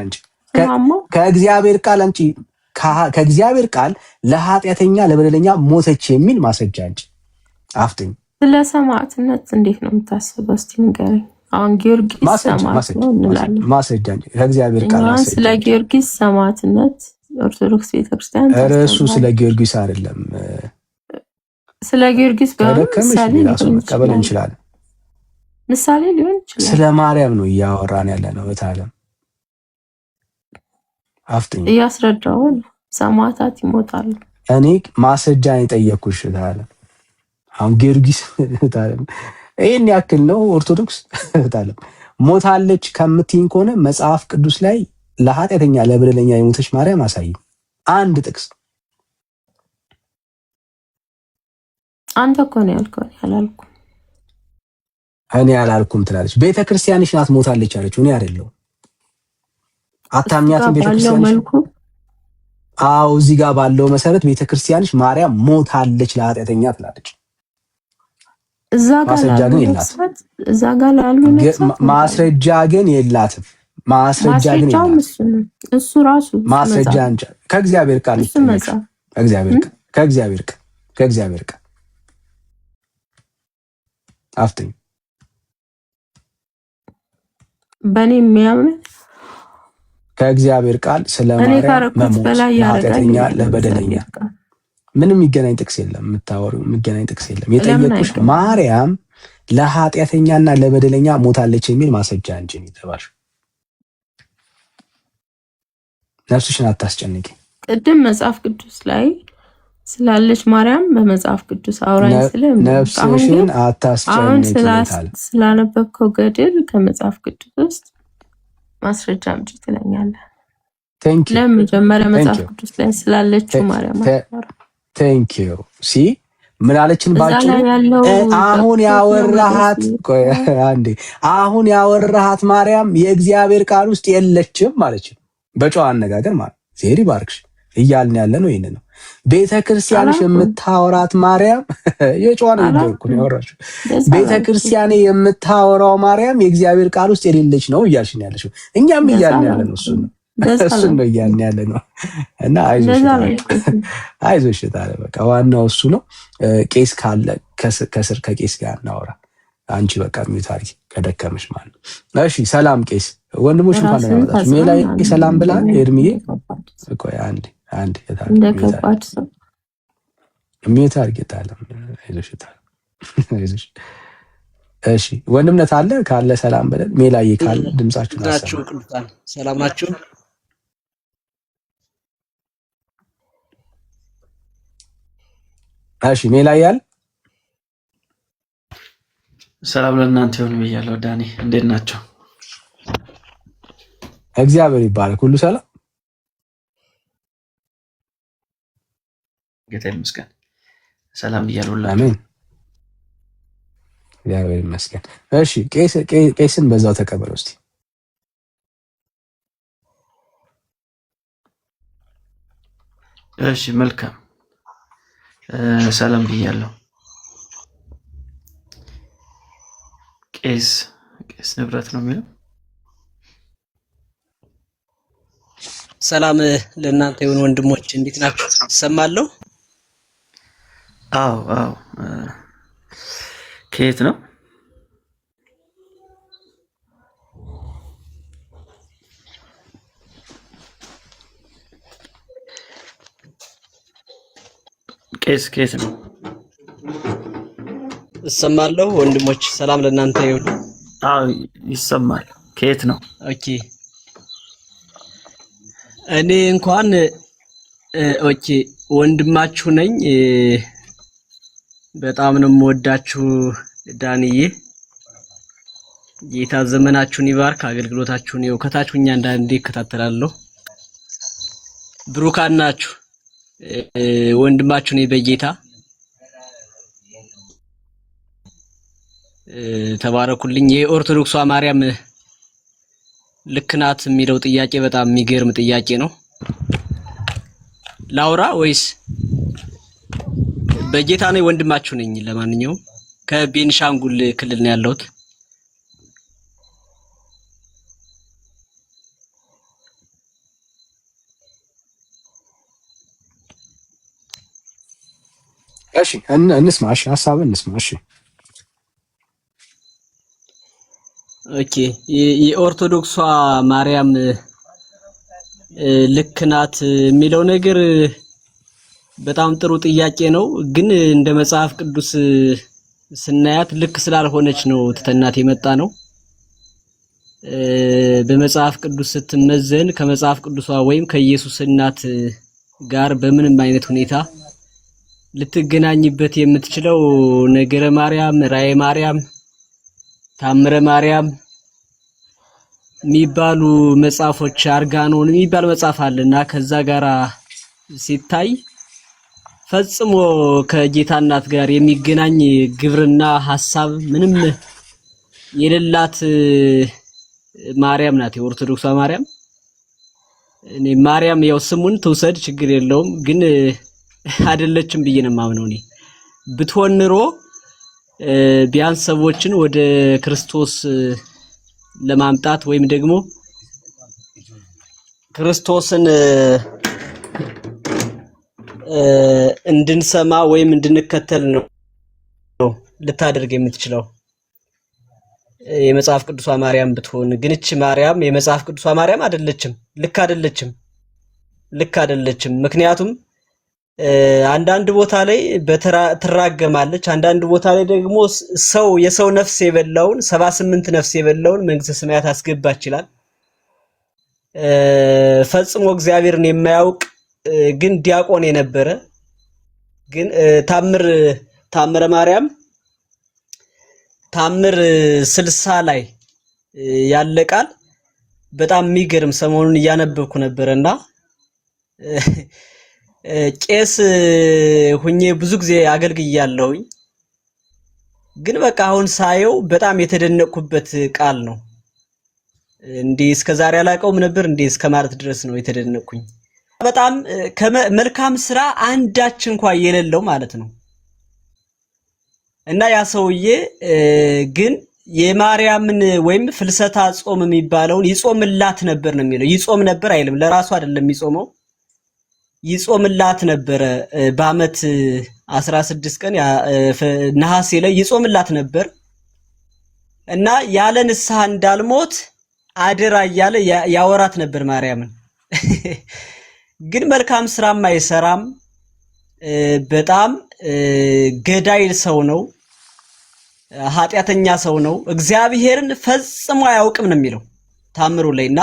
አንቺ ከእግዚአብሔር ቃል ለኃጢአተኛ ለበደለኛ ሞተች የሚል ማስረጃ አንቺ አፍጥኝ። ስለ ሰማዕትነት እንዴት ነው የምታስበው? እስቲ ንገረኝ። አሁን ጊዮርጊስ ሰማዕት ነው እንላለን። ማስረጃ እንጂ ከእግዚአብሔር ቃል ስለ ጊዮርጊስ ሰማዕትነት ኦርቶዶክስ ቤተክርስቲያን እርሱ ስለ ጊዮርጊስ አይደለም። ስለ ጊዮርጊስ በምሳሌ መቀበል እንችላለን። ምሳሌ ሊሆን ይችላል። ስለ ማርያም ነው እያወራን ያለ ነው። እታለም አፍጥኝ እያስረዳው ሰማዕታት ይሞታሉ። እኔ ማስረጃን የጠየኩሽ እታለም አሁን ጊዮርጊስ እታለም ይሄን ያክል ነው። ኦርቶዶክስ እታለም ሞታለች ከምትይኝ ከሆነ መጽሐፍ ቅዱስ ላይ ለኃጢአተኛ ለበደለኛ የሞተች ማርያም አሳይ አንድ ጥቅስ። አንተ እኮ ነው ያልከው፣ ያላልኩም እኔ ያላልኩም ትላለች። ቤተክርስቲያንሽ ናት ሞታለች አለች። እኔ አይደለሁ። አታምኛትም ቤተክርስቲያንሽ? እዚህ ጋር ባለው መሰረት ቤተክርስቲያንሽ ማርያም ሞታለች ለኃጢአተኛ ትላለች። እዛ ጋር ላሉ ማስረጃ ግን የላትም። ማስረጃ ግን የላትም። እሱ ራሱ ማስረጃ እንጂ ከእግዚአብሔር ቃል ከእግዚአብሔር ቃል አፍጥኝ በእኔ የሚያምን ከእግዚአብሔር ቃል ስለ ማርያም መሞት ለኃጢአተኛ ለበደለኛ ምንም የሚገናኝ ጥቅስ የለም። የምታወሪው የሚገናኝ ጥቅስ የለም። የጠየቁሽ ማርያም ለኃጢአተኛና ለበደለኛ ሞታለች የሚል ማስረጃ እንጂ ነው የተባልሽው። ነፍስሽን አታስጨንቂ። ቅድም መጽሐፍ ቅዱስ ላይ ስላለች ማርያም በመጽሐፍ ቅዱስ አውራኝ ነፍስሽን አታስጨንቂ። ስላነበብከው ገድል ከመጽሐፍ ቅዱስ ውስጥ ማስረጃ አምጪ ትለኛለህ። ለመጀመሪያ መጽሐፍ ቅዱስ ላይ ስላለችው ማርያም ቴንክ ዩ ሲ ምን አለችን ባጭሩ? አሁን ያወራሃት ማርያም የእግዚአብሔር ቃል ውስጥ የለችም ማለች። በጨዋ አነጋገር ማለት ዜሪ ባርክሽ እያልን ያለ ነው። ይሄን ነው ቤተክርስቲያንሽ የምታወራት ማርያም የጨዋ ነገር እኮ ነው ያወራችው። ቤተክርስቲያኔ የምታወራው ማርያም የእግዚአብሔር ቃል ውስጥ የሌለች ነው እያልሽ ነው ያለሽው። እኛም እያልን ያለ ነው እሱን ነው እያልን ያለ ነው። እና አይዞሽ ታዲያ በቃ ዋናው እሱ ነው። ቄስ ካለ ከስር ከቄስ ጋር እናወራ። አንቺ በቃ ሚውታሪ ከደከመሽ ማለት ነው። እሺ ሰላም ቄስ ወንድሞች እንኳን ለማለት ሜላይ ሰላም ብላ ኤርሚዬ ቆይ አንዴ ሚዩት አድርጌታለ። አይዞሽ። እሺ ወንድምነት አለ ካለ ሰላም በለን። ሜላዬ ካለ ድምጻችሁን ናችሁ። ቅዱሳን ሰላም ናችሁ? እሺ ሜላዬ አለ። ሰላም ለእናንተ ይሁን ብያለሁ። ዳኒ እንዴት ናቸው? እግዚአብሔር ይባረክ። ሁሉ ሰላም ጌታ ይመስገን። ሰላም ብያለሁ። አሜን። እግዚአብሔር ይመስገን። እሺ ቄስን በዛው ተቀበለው እስቲ። እሺ መልካም ሰላም ብያለሁ። ቄስ ንብረት ነው የሚለው። ሰላም ለእናንተ ይሁን ወንድሞች፣ እንዴት ናችሁ? ሰማለሁ። አዎ ከየት ነው? ቄስ ከየት ነው? ሰማለሁ ወንድሞች፣ ሰላም ለእናንተ ይሁን። አዎ ይሰማል። ከየት ነው? ኦኬ እኔ እንኳን ኦኬ ወንድማችሁ ነኝ። በጣም ነው የምወዳችሁ ዳንዬ። ጌታ ዘመናችሁን ይባርክ፣ አገልግሎታችሁን ይው ከታችሁኛ እንዳንዴ እከታተላለሁ። ብሩካን ናችሁ። ወንድማችሁ ነኝ በጌታ ተባረኩልኝ። የኦርቶዶክሷ ማርያም ልክ ናት የሚለው ጥያቄ በጣም የሚገርም ጥያቄ ነው። ላውራ ወይስ? በጌታ ነኝ ወንድማችሁ ነኝ። ለማንኛውም ከቤንሻንጉል ክልል ነው ያለሁት። እሺ እንስማ። እሺ ሐሳብን እንስማ። እሺ ኦኬ የኦርቶዶክሷ ማርያም ልክ ናት የሚለው ነገር በጣም ጥሩ ጥያቄ ነው። ግን እንደ መጽሐፍ ቅዱስ ስናያት ልክ ስላልሆነች ነው ተተናት የመጣ ነው። በመጽሐፍ ቅዱስ ስትመዘን ከመጽሐፍ ቅዱሷ ወይም ከኢየሱስ እናት ጋር በምንም አይነት ሁኔታ ልትገናኝበት የምትችለው ነገረ ማርያም፣ ራእየ ማርያም፣ ታምረ ማርያም የሚባሉ መጽሐፎች፣ አርጋኖን የሚባል መጽሐፍ አለና ከዛ ጋራ ሲታይ ፈጽሞ ከጌታ እናት ጋር የሚገናኝ ግብርና ሐሳብ ምንም የሌላት ማርያም ናት የኦርቶዶክሷ ማርያም። እኔ ማርያም ያው ስሙን ትውሰድ ችግር የለውም፣ ግን አይደለችም ብዬ ነው የማምነው። እኔ ብትሆን ኑሮ ቢያንስ ሰዎችን ወደ ክርስቶስ ለማምጣት ወይም ደግሞ ክርስቶስን እንድንሰማ ወይም እንድንከተል ነው ልታደርግ የምትችለው የመጽሐፍ ቅዱሷ ማርያም ብትሆን። ግን እቺ ማርያም የመጽሐፍ ቅዱሷ ማርያም አይደለችም። ልክ አይደለችም። ምክንያቱም አንዳንድ ቦታ ላይ ትራገማለች፣ አንዳንድ ቦታ ላይ ደግሞ የሰው ነፍስ የበላውን 78 ነፍስ የበላውን መንግስተ ሰማያት አስገባ ይችላል። ፈጽሞ እግዚአብሔርን የማያውቅ ግን ዲያቆን የነበረ ግን ታምረ ማርያም ታምር 60 ላይ ያለ ቃል በጣም የሚገርም ሰሞኑን እያነበብኩ ነበርና ቄስ ሁኜ ብዙ ጊዜ አገልግያለሁኝ። ግን በቃ አሁን ሳየው በጣም የተደነቅኩበት ቃል ነው። እንዲህ እስከዛሬ አላውቀውም ነበር እንዲህ እስከማለት ድረስ ነው የተደነቅኩኝ። በጣም ከመልካም ስራ አንዳች እንኳን የሌለው ማለት ነው። እና ያ ሰውዬ ግን የማርያምን ወይም ፍልሰታ ጾም የሚባለውን ይጾምላት ነበር ነው የሚለው። ይጾም ነበር አይልም፣ ለራሱ አይደለም የሚጾመው፣ ይጾምላት ነበረ። በአመት 16 ቀን ነሐሴ ላይ ይጾምላት ነበር እና ያለ ንስሐ እንዳልሞት አደራ እያለ ያወራት ነበር ማርያምን። ግን መልካም ስራም አይሰራም። በጣም ገዳይ ሰው ነው፣ ኃጢአተኛ ሰው ነው፣ እግዚአብሔርን ፈጽሞ አያውቅም ነው የሚለው ታምሩ ላይና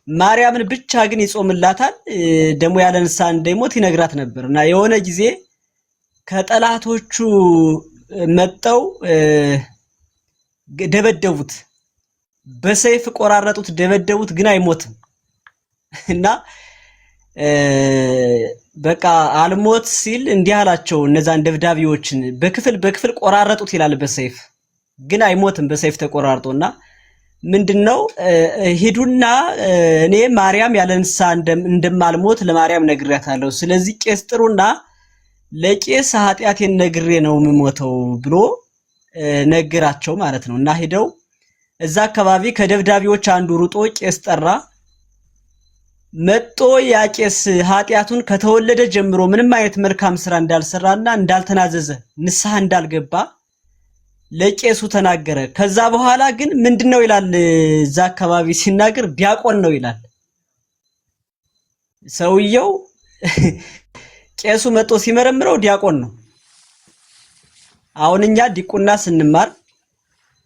ማርያምን ብቻ ግን ይጾምላታል። ደሞ ያለ ንስሐ እንደሞት ይነግራት ነበርና የሆነ ጊዜ ከጠላቶቹ መጣው ደበደቡት፣ በሰይፍ ቆራረጡት፣ ደበደቡት፣ ግን አይሞትም እና በቃ አልሞት ሲል እንዲህ አላቸው እነዛን ደብዳቤዎችን በክፍል ቆራረጡት ይላል በሰይፍ ግን አይሞትም በሰይፍ ተቆራርጦና ምንድነው ሄዱና እኔ ማርያም ያለ ንስሐ እንደማልሞት ለማርያም ነግሬያታለሁ ስለዚህ ቄስ ጥሩና ለቄስ ኃጢአቴን ነግሬ ነው የምሞተው ብሎ ነገራቸው ማለት ነው እና ሄደው እዛ አካባቢ ከደብዳቤዎች አንዱ ሩጦ ቄስ ጠራ መጥቶ ያ ቄስ ኃጢአቱን ከተወለደ ጀምሮ ምንም አይነት መልካም ስራ እንዳልሰራና እንዳልተናዘዘ ንስሐ እንዳልገባ ለቄሱ ተናገረ ከዛ በኋላ ግን ምንድነው ይላል እዛ አካባቢ ሲናገር ዲያቆን ነው ይላል ሰውየው ቄሱ መጥቶ ሲመረምረው ዲያቆን ነው አሁንኛ ዲቁና ስንማር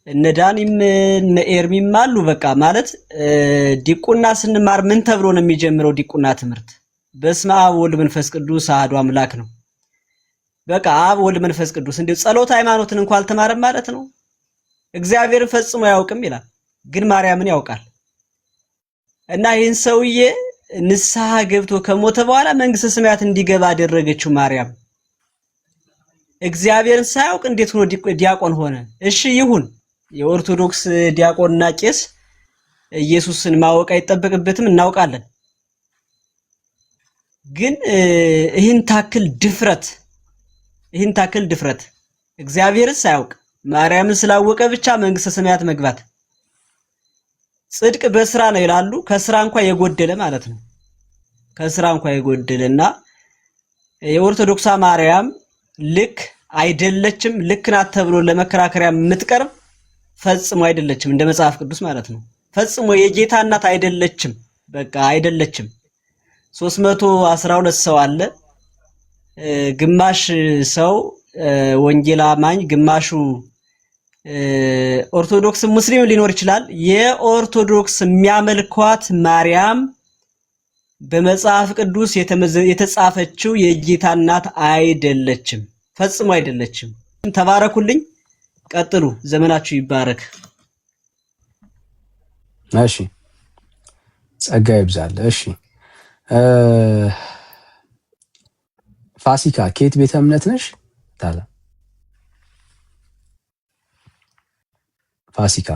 እነዳኒም ነኤርሚም አሉ በቃ ማለት ዲቁና ስንማር ምን ተብሎ ነው የሚጀምረው ዲቁና ትምህርት በስመ አብ ወልድ መንፈስ ቅዱስ አሐዱ አምላክ ነው በቃ አብ ወልድ መንፈስ ቅዱስ እንዴ ጸሎት ሃይማኖትን እንኳን አልተማረም ማለት ነው እግዚአብሔርን ፈጽሞ ያውቅም ይላል ግን ማርያምን ያውቃል እና ይህን ሰውዬ ንስሐ ገብቶ ከሞተ በኋላ መንግስተ ሰማያት እንዲገባ አደረገችው ማርያም እግዚአብሔርን ሳያውቅ እንዴት ሆኖ ዲያቆን ሆነ እሺ ይሁን የኦርቶዶክስ ዲያቆንና ቄስ ኢየሱስን ማወቅ አይጠበቅበትም እናውቃለን ግን ይህን ታክል ድፍረት እግዚአብሔርን ሳያውቅ ማርያምን ስላወቀ ብቻ መንግስተ ሰማያት መግባት ጽድቅ በስራ ነው ይላሉ ከስራ እንኳን የጎደለ ማለት ነው ከስራ እንኳን የጎደለና የኦርቶዶክሳ ማርያም ልክ አይደለችም ልክ ናት ተብሎ ለመከራከሪያ የምትቀርብ ፈጽሞ አይደለችም እንደ መጽሐፍ ቅዱስ ማለት ነው ፈጽሞ የጌታ እናት አይደለችም በቃ አይደለችም 312 ሰው አለ ግማሽ ሰው ወንጌል አማኝ ግማሹ ኦርቶዶክስ ሙስሊም ሊኖር ይችላል የኦርቶዶክስ የሚያመልኳት ማርያም በመጽሐፍ ቅዱስ የተጻፈችው የጌታ እናት አይደለችም ፈጽሞ አይደለችም ተባረኩልኝ ቀጥሉ ዘመናችሁ ይባረክ እሺ ጸጋ ይብዛል እሺ ፋሲካ ከየት ቤተ እምነት ነሽ ታላ ፋሲካ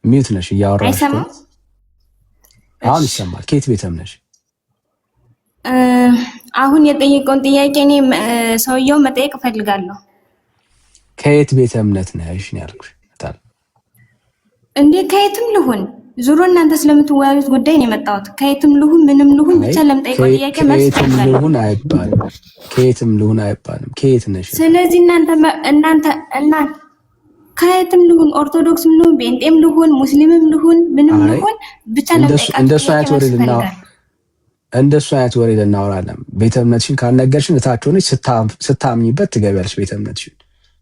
ሚዩት ነሽ እያወራሽ አሁን ይሰማል ከየት ቤተ እምነት ነሽ አሁን የጠየቀውን ጥያቄ እኔ ሰውየው መጠየቅ ፈልጋለሁ ከየት ቤተ እምነት ነሽ ነው ያልኩሽ ታላ እንዴ ከየትም ልሁን ዙሮ እናንተ ስለምትወያዩት ጉዳይ ነው የመጣሁት ከየትም ልሁን ምንም ልሁን ብቻ ለምጠይቀው ጥያቄ መልስ ከየትም ልሁን አይባልም ከየት ነሽ ስለዚህ እናንተ ከየትም ልሁን ኦርቶዶክስም ልሁን ጴንጤም ልሁን ሙስሊምም ልሁን ምንም ልሁን ብቻ ለምጠይቃችሁ እንደሱ አይነት ወሬ ልናወራለን ቤተ እምነትሽን ካልነገርሽን እታች ሆነሽ ስታምኝበት ትገቢያለሽ ቤተ እምነትሽን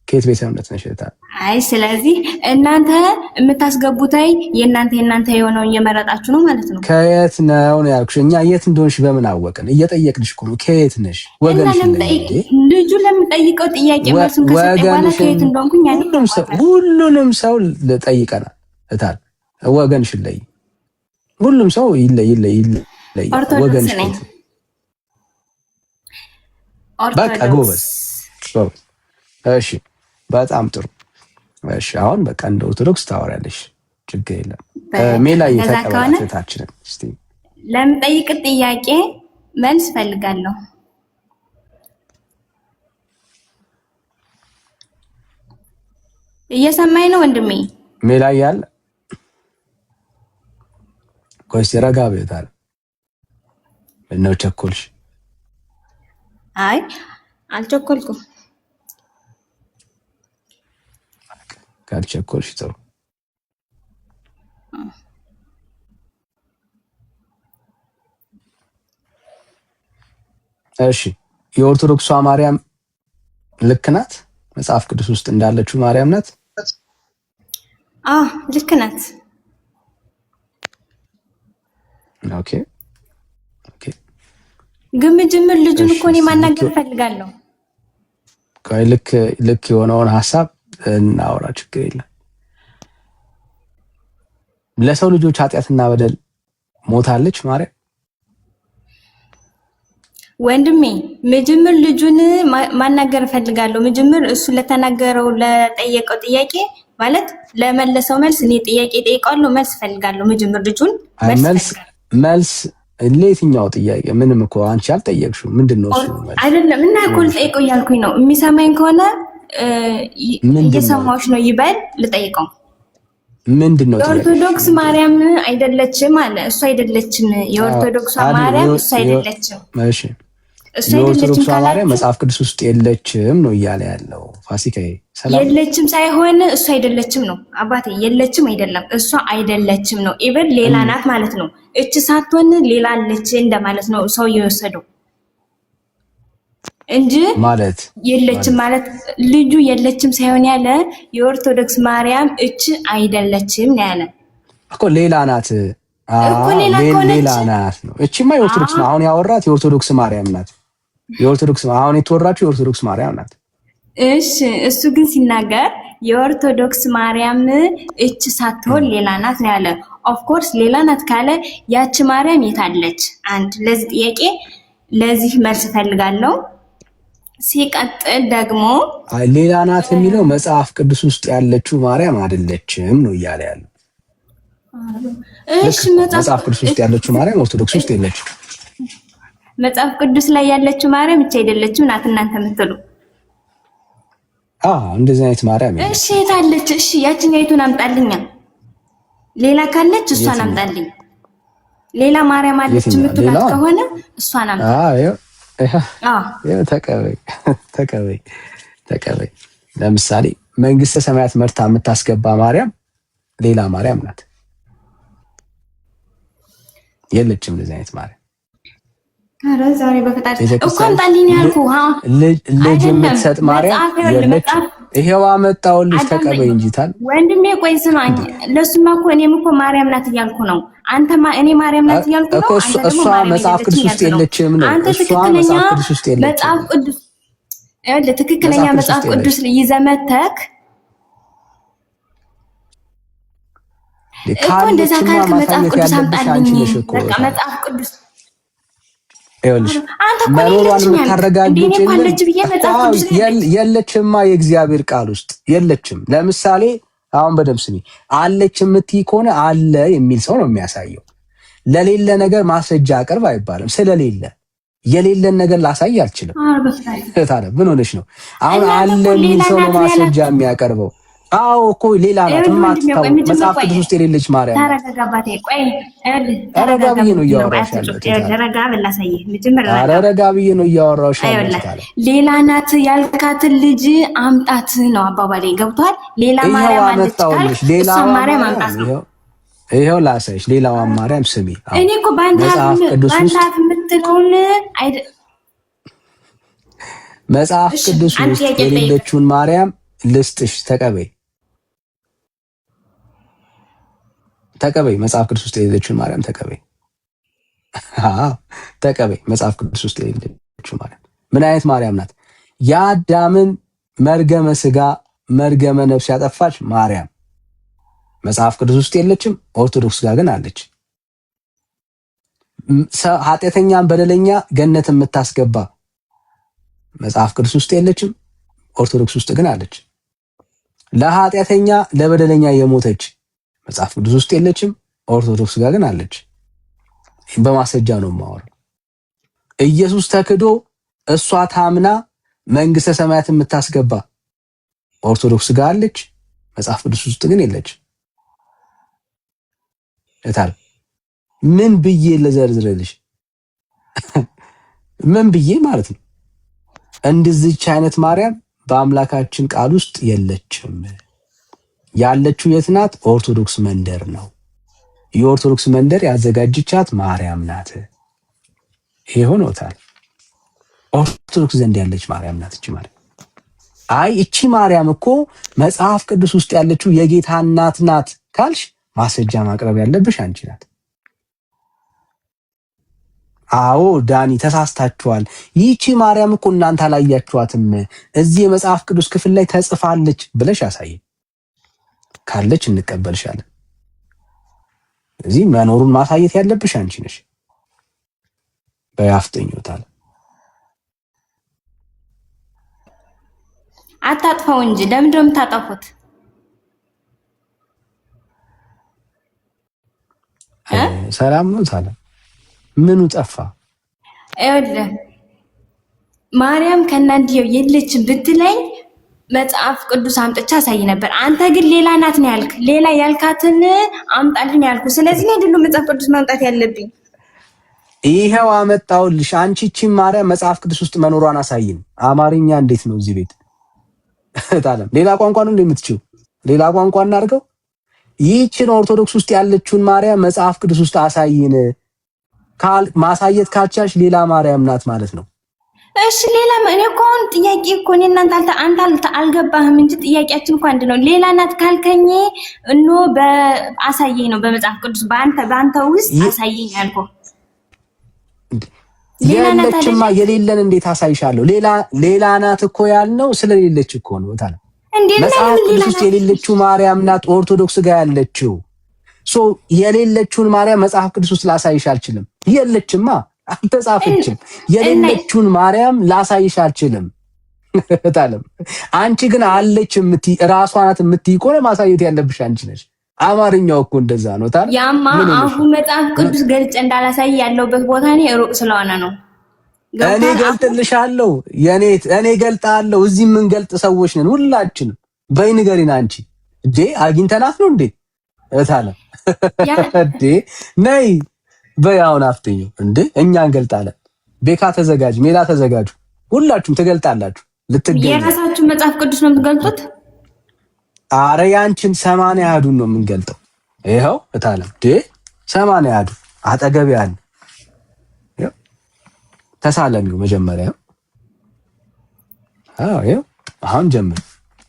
ከየት ቤተ እምነት ነሽ ታዲያ አይ ስለዚህ እናንተ የምታስገቡት የእናንተ የሆነውን እየመረጣችሁ ነው ማለት ነው ከየት ነው ያልኩሽ እኛ የት እንደሆንሽ በምን አወቅን እየጠየቅንሽ እኮ ነው ከየት ነሽ ወገንሽ ልጁ ለምጠይቀው ጥያቄ መልሱን ከሰጠኝ በኋላ ከየት እንደሆንኩኝ ሁሉንም ሰው ጠይቀናል እታል ወገንሽ ላይ ሁሉም ሰው ይለይ ወገንሽ በቃ ጎበዝ እሺ በጣም ጥሩ እሺ አሁን በቃ እንደ ኦርቶዶክስ ታወራለሽ ችግር የለም ሜላ የተቀበለታችን እስቲ ለምጠይቅ ጥያቄ መልስ ፈልጋለሁ እየሰማኝ ነው ወንድሜ ሜላ ያለ ቆይስ ረጋ በይታል ነው ቸኮልሽ አይ አልቸኮልኩም ካልቸኮልሽ ጥሩ እሺ የኦርቶዶክሷ ማርያም ልክ ናት? መጽሐፍ ቅዱስ ውስጥ እንዳለችው ማርያም ናት? ልክ ናት። ኦኬ ግን ጅምር ልጁን እኮ እኔ ማናገር ፈልጋለሁ። ልክ የሆነውን ሐሳብ እናወራ፣ ችግር የለም። ለሰው ልጆች ኃጢአትና በደል ሞታለች ማርያም። ወንድሜ መጀመር ልጁን ማናገር ፈልጋለሁ። መጀመር እሱ ለተናገረው ለጠየቀው ጥያቄ ማለት ለመለሰው መልስ እኔ ጥያቄ ጠይቃለሁ፣ መልስ ፈልጋለሁ። መጀመር ልጁን መልስ ለየትኛው ጥያቄ? ምንም እኮ አንቺ አልጠየቅሽው። ምንድነው እሱ መልስ? አይደለም እና እኮ ልጠይቀው እያልኩኝ ነው። የሚሰማኝ ከሆነ እየሰማሁሽ ነው ይበል። ልጠይቀው ምንድነው? የኦርቶዶክስ ማርያም አይደለችም አለ። እሱ አይደለችም። የኦርቶዶክስ ማርያም እሱ አይደለችም። እሺ የኦርቶዶክስ ማርያም መጽሐፍ ቅዱስ ውስጥ የለችም ነው እያለ ያለው ፋሲካዬ። የለችም ሳይሆን እሱ አይደለችም ነው አባቴ። የለችም አይደለም፣ እሷ አይደለችም ነው። ኢቭን ሌላ ናት ማለት ነው። እቺ ሳትሆን ሌላ አለች እንደማለት ነው ሰው የወሰደው እንጂ ማለት የለችም ማለት ልጁ የለችም ሳይሆን ያለ የኦርቶዶክስ ማርያም እቺ አይደለችም ነው ያለ እኮ። ሌላ ናት ሌላ ናት ነው። እቺማ የኦርቶዶክስ ነው። አሁን ያወራት የኦርቶዶክስ ማርያም ናት። የኦርቶዶክስ አሁን የተወራችው የኦርቶዶክስ ማርያም ናት። እሺ እሱ ግን ሲናገር የኦርቶዶክስ ማርያም እቺ ሳትሆን ሌላ ናት ነው ያለ። ኦፍ ኮርስ ሌላ ናት ካለ ያቺ ማርያም የታለች? አንድ ለዚህ ጥያቄ ለዚህ መልስ ፈልጋለሁ። ሲቀጥል ደግሞ ሌላ ናት የሚለው መጽሐፍ ቅዱስ ውስጥ ያለችው ማርያም አይደለችም ነው እያለ ያለው። እሺ መጽሐፍ ቅዱስ ውስጥ ያለችው ማርያም ኦርቶዶክስ ውስጥ የለችም። መጽሐፍ ቅዱስ ላይ ያለችው ማርያም እቺ አይደለችም ናት እናንተ የምትሉ። እንደዚህ አይነት ማርያም የለችም። እሺ የታለች? እሺ ያቺኛይቱን አምጣልኛ። ሌላ ካለች እሷን አምጣልኝ። ሌላ ማርያም አለች የምትላት ከሆነ እሷን አምጣ። ተቀበይ። ለምሳሌ መንግስተ ሰማያት መርታ የምታስገባ ማርያም ሌላ ማርያም ናት። የለችም እንደዚህ አይነት ማርያም። ኧረ ዛሬ በፈጣሪ እኮ አምጣልኝ ያልኩህ ልጅ የምትሰጥ ማርያም የለችም። ይሄው አመጣሁልሽ ተቀበይ እንጂ ታል ወንድሜ። ቆይ ስማኝ፣ ለሱማ እኮ እኔም እኮ ማርያም ናት እያልኩ ነው። አንተማ እኔ ማርያም ናት እያልኩ ነው። እሷ መጽሐፍ ቅዱስ ውስጥ የለችም ነው። አንተ ትክክለኛ መጽሐፍ ቅዱስ ትክክለኛ መጽሐፍ ቅዱስ ይዘህ መተክ እኮ እንደዛ ካልክ መጽሐፍ ቅዱስ አምጣልኝ። በቃ መጽሐፍ ቅዱስ ይኸውልሽ መኖሯን የምታረጋግጪ የለችማ። የእግዚአብሔር ቃል ውስጥ የለችም። ለምሳሌ አሁን በደምብ ስሚ። አለች የምትይ ከሆነ አለ የሚል ሰው ነው የሚያሳየው። ለሌለ ነገር ማስረጃ አቅርብ አይባልም። ስለሌለ የሌለን ነገር ላሳይ አልችልም። ታዲያ ምን ሆነሽ ነው? አሁን አለ የሚል ሰው ነው ማስረጃ የሚያቀርበው። አዎ እኮ ሌላ ናት የማትታወቅ መጽሐፍ ቅዱስ ውስጥ የሌለች ማርያም። ተረጋጋባቴ። ቆይ ረጋ ብዬ ነው እያወራሁሽ ያለሁት። ረጋ ብዬ ነው እያወራሁሽ ያለሁት። ሌላ ናት ያልካትን ልጅ አምጣት ነው አባባሌ። ገብቷል? ሌላ ማርያም አለች ካልክ እሷ ማርያም አምጣት ነው። ይሄው ላሳይሽ። ሌላዋን ማርያም ስሚ። እኔ እኮ መጽሐፍ ቅዱስ ውስጥ መጽሐፍ ቅዱስ ውስጥ የሌለችውን ማርያም ልስጥሽ። ተቀበይ። መጽሐፍ ቅዱስ ውስጥ የሌለችውን ማርያም ተቀበይ። መጽሐፍ ቅዱስ ውስጥ የሌለችውን ማርያም ምን አይነት ማርያም ናት? የአዳምን መርገመ ስጋ መርገመ ነፍስ ያጠፋች ማርያም መጽሐፍ ቅዱስ ውስጥ የለችም። ኦርቶዶክስ ጋር ግን አለች። ኃጢአተኛን በደለኛ ገነት የምታስገባ መጽሐፍ ቅዱስ ውስጥ የለችም። ኦርቶዶክስ ውስጥ ግን አለች። ለኃጢአተኛ ለበደለኛ የሞተች መጽሐፍ ቅዱስ ውስጥ የለችም። ኦርቶዶክስ ጋር ግን አለች። በማስረጃ ነው የማወራው። ኢየሱስ ተክዶ እሷ ታምና መንግስተ ሰማያት የምታስገባ ኦርቶዶክስ ጋር አለች። መጽሐፍ ቅዱስ ውስጥ ግን የለችም። እታል ምን ብዬ ለዘርዝርልሽ? ምን ብዬ ማለት ነው? እንደዚህች አይነት ማርያም በአምላካችን ቃል ውስጥ የለችም። ያለችው የት ናት? ኦርቶዶክስ መንደር ነው። የኦርቶዶክስ መንደር ያዘጋጀቻት ማርያም ናት። ይሄ ሆኖታል። ኦርቶዶክስ ዘንድ ያለች ማርያም ናት እቺ ማርያም። አይ እቺ ማርያም እኮ መጽሐፍ ቅዱስ ውስጥ ያለችው የጌታ እናት ናት ካልሽ ማስረጃ ማቅረብ ያለብሽ አንቺ ናት። አዎ ዳኒ ተሳስታችኋል። ይቺ ማርያም እኮ እናንተ አላያችኋትም፣ እዚህ የመጽሐፍ ቅዱስ ክፍል ላይ ተጽፋለች ብለሽ ያሳይ። ካለች እንቀበልሻለን። እዚህ መኖሩን ማሳየት ያለብሽ አንቺ ነሽ። በያፍጠኙታል አታጥፋው እንጂ ለምንድን ነው የምታጠፉት? ሰላም ነው ሰላም። ምኑ ጠፋ? አይደለም ማርያም ከናንዲው የለችም ብትለኝ መጽሐፍ ቅዱስ አምጥቻ አሳይ ነበር። አንተ ግን ሌላ ናት ነው ያልክ። ሌላ ያልካትን አምጣልኝ ያልኩ። ስለዚህ ነው አይደለም መጽሐፍ ቅዱስ ማምጣት ያለብኝ። ይሄው አመጣውልሽ። አንቺ እቺ ማርያም መጽሐፍ ቅዱስ ውስጥ መኖሯን አሳይን። አማርኛ እንዴት ነው እዚህ ቤት? ታለም ሌላ ቋንቋ ነው እንደምትችው ሌላ ቋንቋ እናድርገው። ይህችን ኦርቶዶክስ ውስጥ ያለችውን ማርያም መጽሐፍ ቅዱስ ውስጥ አሳይን። ማሳየት ካልቻልሽ ሌላ ማርያም ናት ማለት ነው። እሺ ሌላ እኔ እኮ አሁን ጥያቄ እኮ እኔ እናንተ አልገባህም እንጂ ጥያቄያችን እኮ አንድ ነው። ሌላ ናት ካልከኝ እኖ በአሳየኝ ነው በመጽሐፍ ቅዱስ በአንተ ውስጥ አሳየኝ ያልኩህ። የለችማ የሌለን እንዴት አሳይሻለሁ? ሌላ ናት እኮ ያልነው ስለሌለች እኮ ነው። ታዲያ መጽሐፍ ቅዱስ ውስጥ የሌለችው ማርያም ናት ኦርቶዶክስ ጋር ያለችው። የሌለችውን ማርያም መጽሐፍ ቅዱስ ውስጥ ላሳይሽ አልችልም። የለችማ አልተጻፈችም። የሌለችውን ማርያም ላሳይሽ አልችልም። ታለም አንቺ ግን አለች የምትይ ራሷ ናት የምትይ እኮ ማሳየት ያለብሽ አንቺ ነሽ። አማርኛው እኮ እንደዛ ነው። ታዲያ ያማ አሁን መጽሐፍ ቅዱስ ገልጬ እንዳላሳይ ያለውበት ቦታ እኔ ሩቅ ስለሆነ ነው። እኔ ገልጥልሻለሁ። እኔ ገልጣለሁ። እዚህ ምን ገልጥ ሰዎች ነን ሁላችንም። በይ ንገሪና አንቺ እንዴ አግኝተናት ነው እንዴ? እታለም እንዴ ነይ በይ አሁን አፍጥኙ እንዴ እኛ እንገልጣለን። ቤካ ተዘጋጅ፣ ሜላ ተዘጋጁ። ሁላችሁም ትገልጣላችሁ። ልትገኙ የራሳችሁ መጽሐፍ ቅዱስ ነው የምትገልጡት? አረ ያንቺን 80 ያዱን ነው የምንገልጠው። ይሄው እታለም ዴ 80 ያዱ አጠገብ ያለ ተሳለሚው መጀመሪያ። አዎ ይሄው አሁን ጀምር።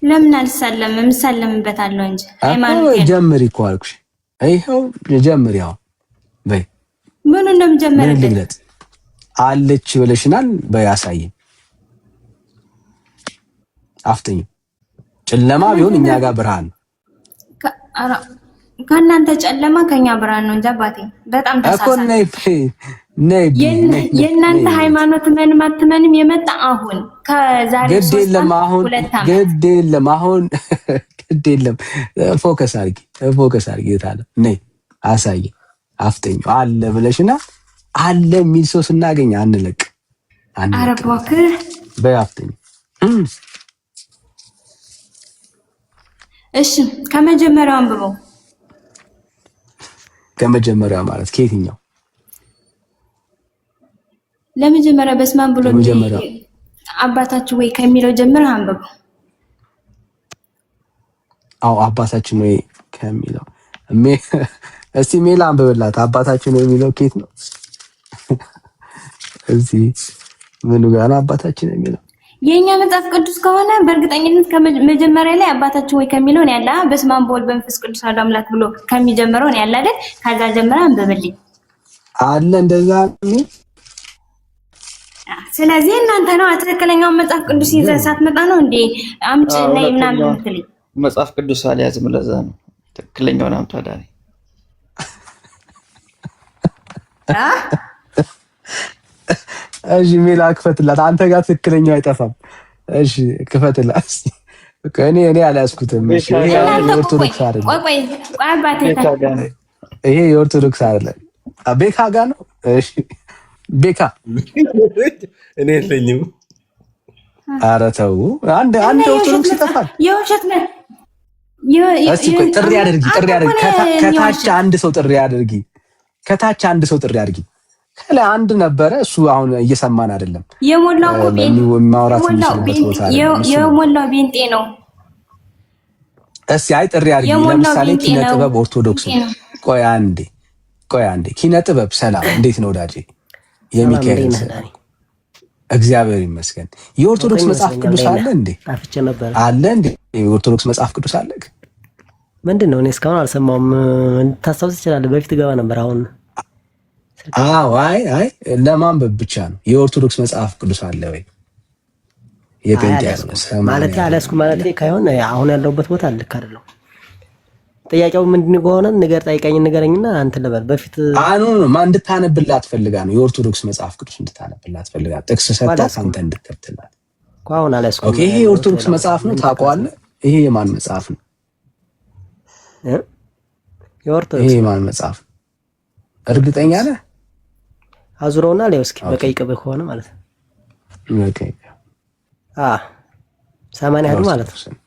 ለምን አልሰለም? የምሰለምበታለሁ እንጂ ሃይማኖት ጀምሪ እኮ አልኩሽ። ይሄው ጀምሪ። ያው በይ ምን እንደምጀምርልኝ አለች ብለሽናል። በይ አሳይኝ። አፍጥኝ። ጨለማ ቢሆን እኛ ጋር ብርሃን ከእናንተ ጨለማ ከኛ ብርሃን ነው እንጂ አባቴ በጣም ተሳሳተ። የእናንተ ሃይማኖት ምንም አትመንም የመጣ አሁን ከዛሬ 3 ዓመት 2 ዓመት ግድ የለም። ፎከስ አድርጊ ታለ ነይ አሳይ። አፍጥኝ አለ ብለሽና አለ የሚል ሰው ስናገኝ አንለቅ። ኧረ እባክህ በይ አፍጥኝ። እሺ ከመጀመሪያው አንብበው። ከመጀመሪያው ማለት ከየትኛው? ለመጀመሪያ በስማን ብሎ አባታችሁ ወይ ከሚለው ጀምር አንብበው። አዎ አባታችን ወይ ከሚለው እስቲ ሜላ አንብብላት። አባታችን ወይ የሚለው ከየት ነው? እዚህ ምኑ ጋር ነው አባታችን የሚለው? የኛ መጽሐፍ ቅዱስ ከሆነ በእርግጠኝነት ከመጀመሪያ ላይ አባታችን ወይ ከሚለው ነው ያለ። በስመ አብ ወወልድ ወመንፈስ ቅዱስ አሐዱ አምላክ ብሎ ከሚጀምረው ነው ያለ አይደል? ከዛ ጀምራ አንብብልኝ አለ እንደዛ ነው። ስለዚህ እናንተ ነው ትክክለኛውን መጽሐፍ ቅዱስ ይዘህ ሳትመጣ ነው እንዴ አምጪ ላይ ምናምን የምትለኝ? መጽሐፍ ቅዱስ አልያዝም። ለዛ ነው ትክክለኛውን አምጣ ዳኒ። እሺ ሜላ ክፈትላት። አንተ ጋር ትክክለኛው አይጠፋም። እሺ ክፈትላት። እኔ አልያዝኩትም። እሺ የኦርቶዶክስ አይደለም። ቆይ አባቴ ይሄ የኦርቶዶክስ አይደለም። ቤካ ጋር ነው። እሺ ቤካ እኔ የለኝም። ኧረ ተው። አንድ ኦርቶዶክስ ይጠፋል። የውሸት ነው። እስቲ ጥሪ አድርጊ። ከታች አንድ ሰው ጥሪ አድርጊ። ከላይ አንድ ነበረ። እሱ አሁን እየሰማን አይደለም። የሞላው ማውራት የሚችልበት ቦታ አይደለም። የሞላው ቤንጤ ነው። እስቲ አይ ጥሪ አድርጊ። ለምሳሌ ኪነ ጥበብ ኦርቶዶክስ። ቆይ አንዴ ኪነ ጥበብ ሰላም፣ እንዴት ነው ወዳጄ? የሚካኤል እግዚአብሔር ይመስገን። የኦርቶዶክስ መጽሐፍ ቅዱስ አለ እንዴ? ጣፍቼ ነበር። አለ እንዴ? የኦርቶዶክስ መጽሐፍ ቅዱስ አለ? ምንድን ነው? እኔ እስካሁን አልሰማሁም። ታስታውስ ትችላለህ? በፊት ገባ ነበር። አሁን አይ ለማንበብ ብቻ ነው። የኦርቶዶክስ መጽሐፍ ቅዱስ አለ ወይ? የጴንጤ ማለት አላስኩ ማለት ካይሆን አሁን ያለውበት ቦታ ልክ አይደለም። ጥያቄው ምንድን ከሆነ ንገር፣ ጠይቀኝ፣ ንገረኝና አንተ ልበል። በፊት ማን እንድታነብላት ፈልጋ ነው? የኦርቶዶክስ መጽሐፍ ቅዱስ እንድታነብላት ፈልጋ ጥቅስ ሰጣት አንተ እንድትከተላት እኮ። አሁን አላስኩ። ኦኬ፣ ይሄ የኦርቶዶክስ መጽሐፍ ነው ታውቀዋለህ? ይሄ የማን መጽሐፍ ነው? የኦርቶዶክስ ይሄ የማን መጽሐፍ ነው? እርግጠኛ ነህ? አዙረውና ላይ እስኪ በቀይ ቅብ ከሆነ ማለት ነው። ኦኬ 80 ያህሉ ማለት ነው።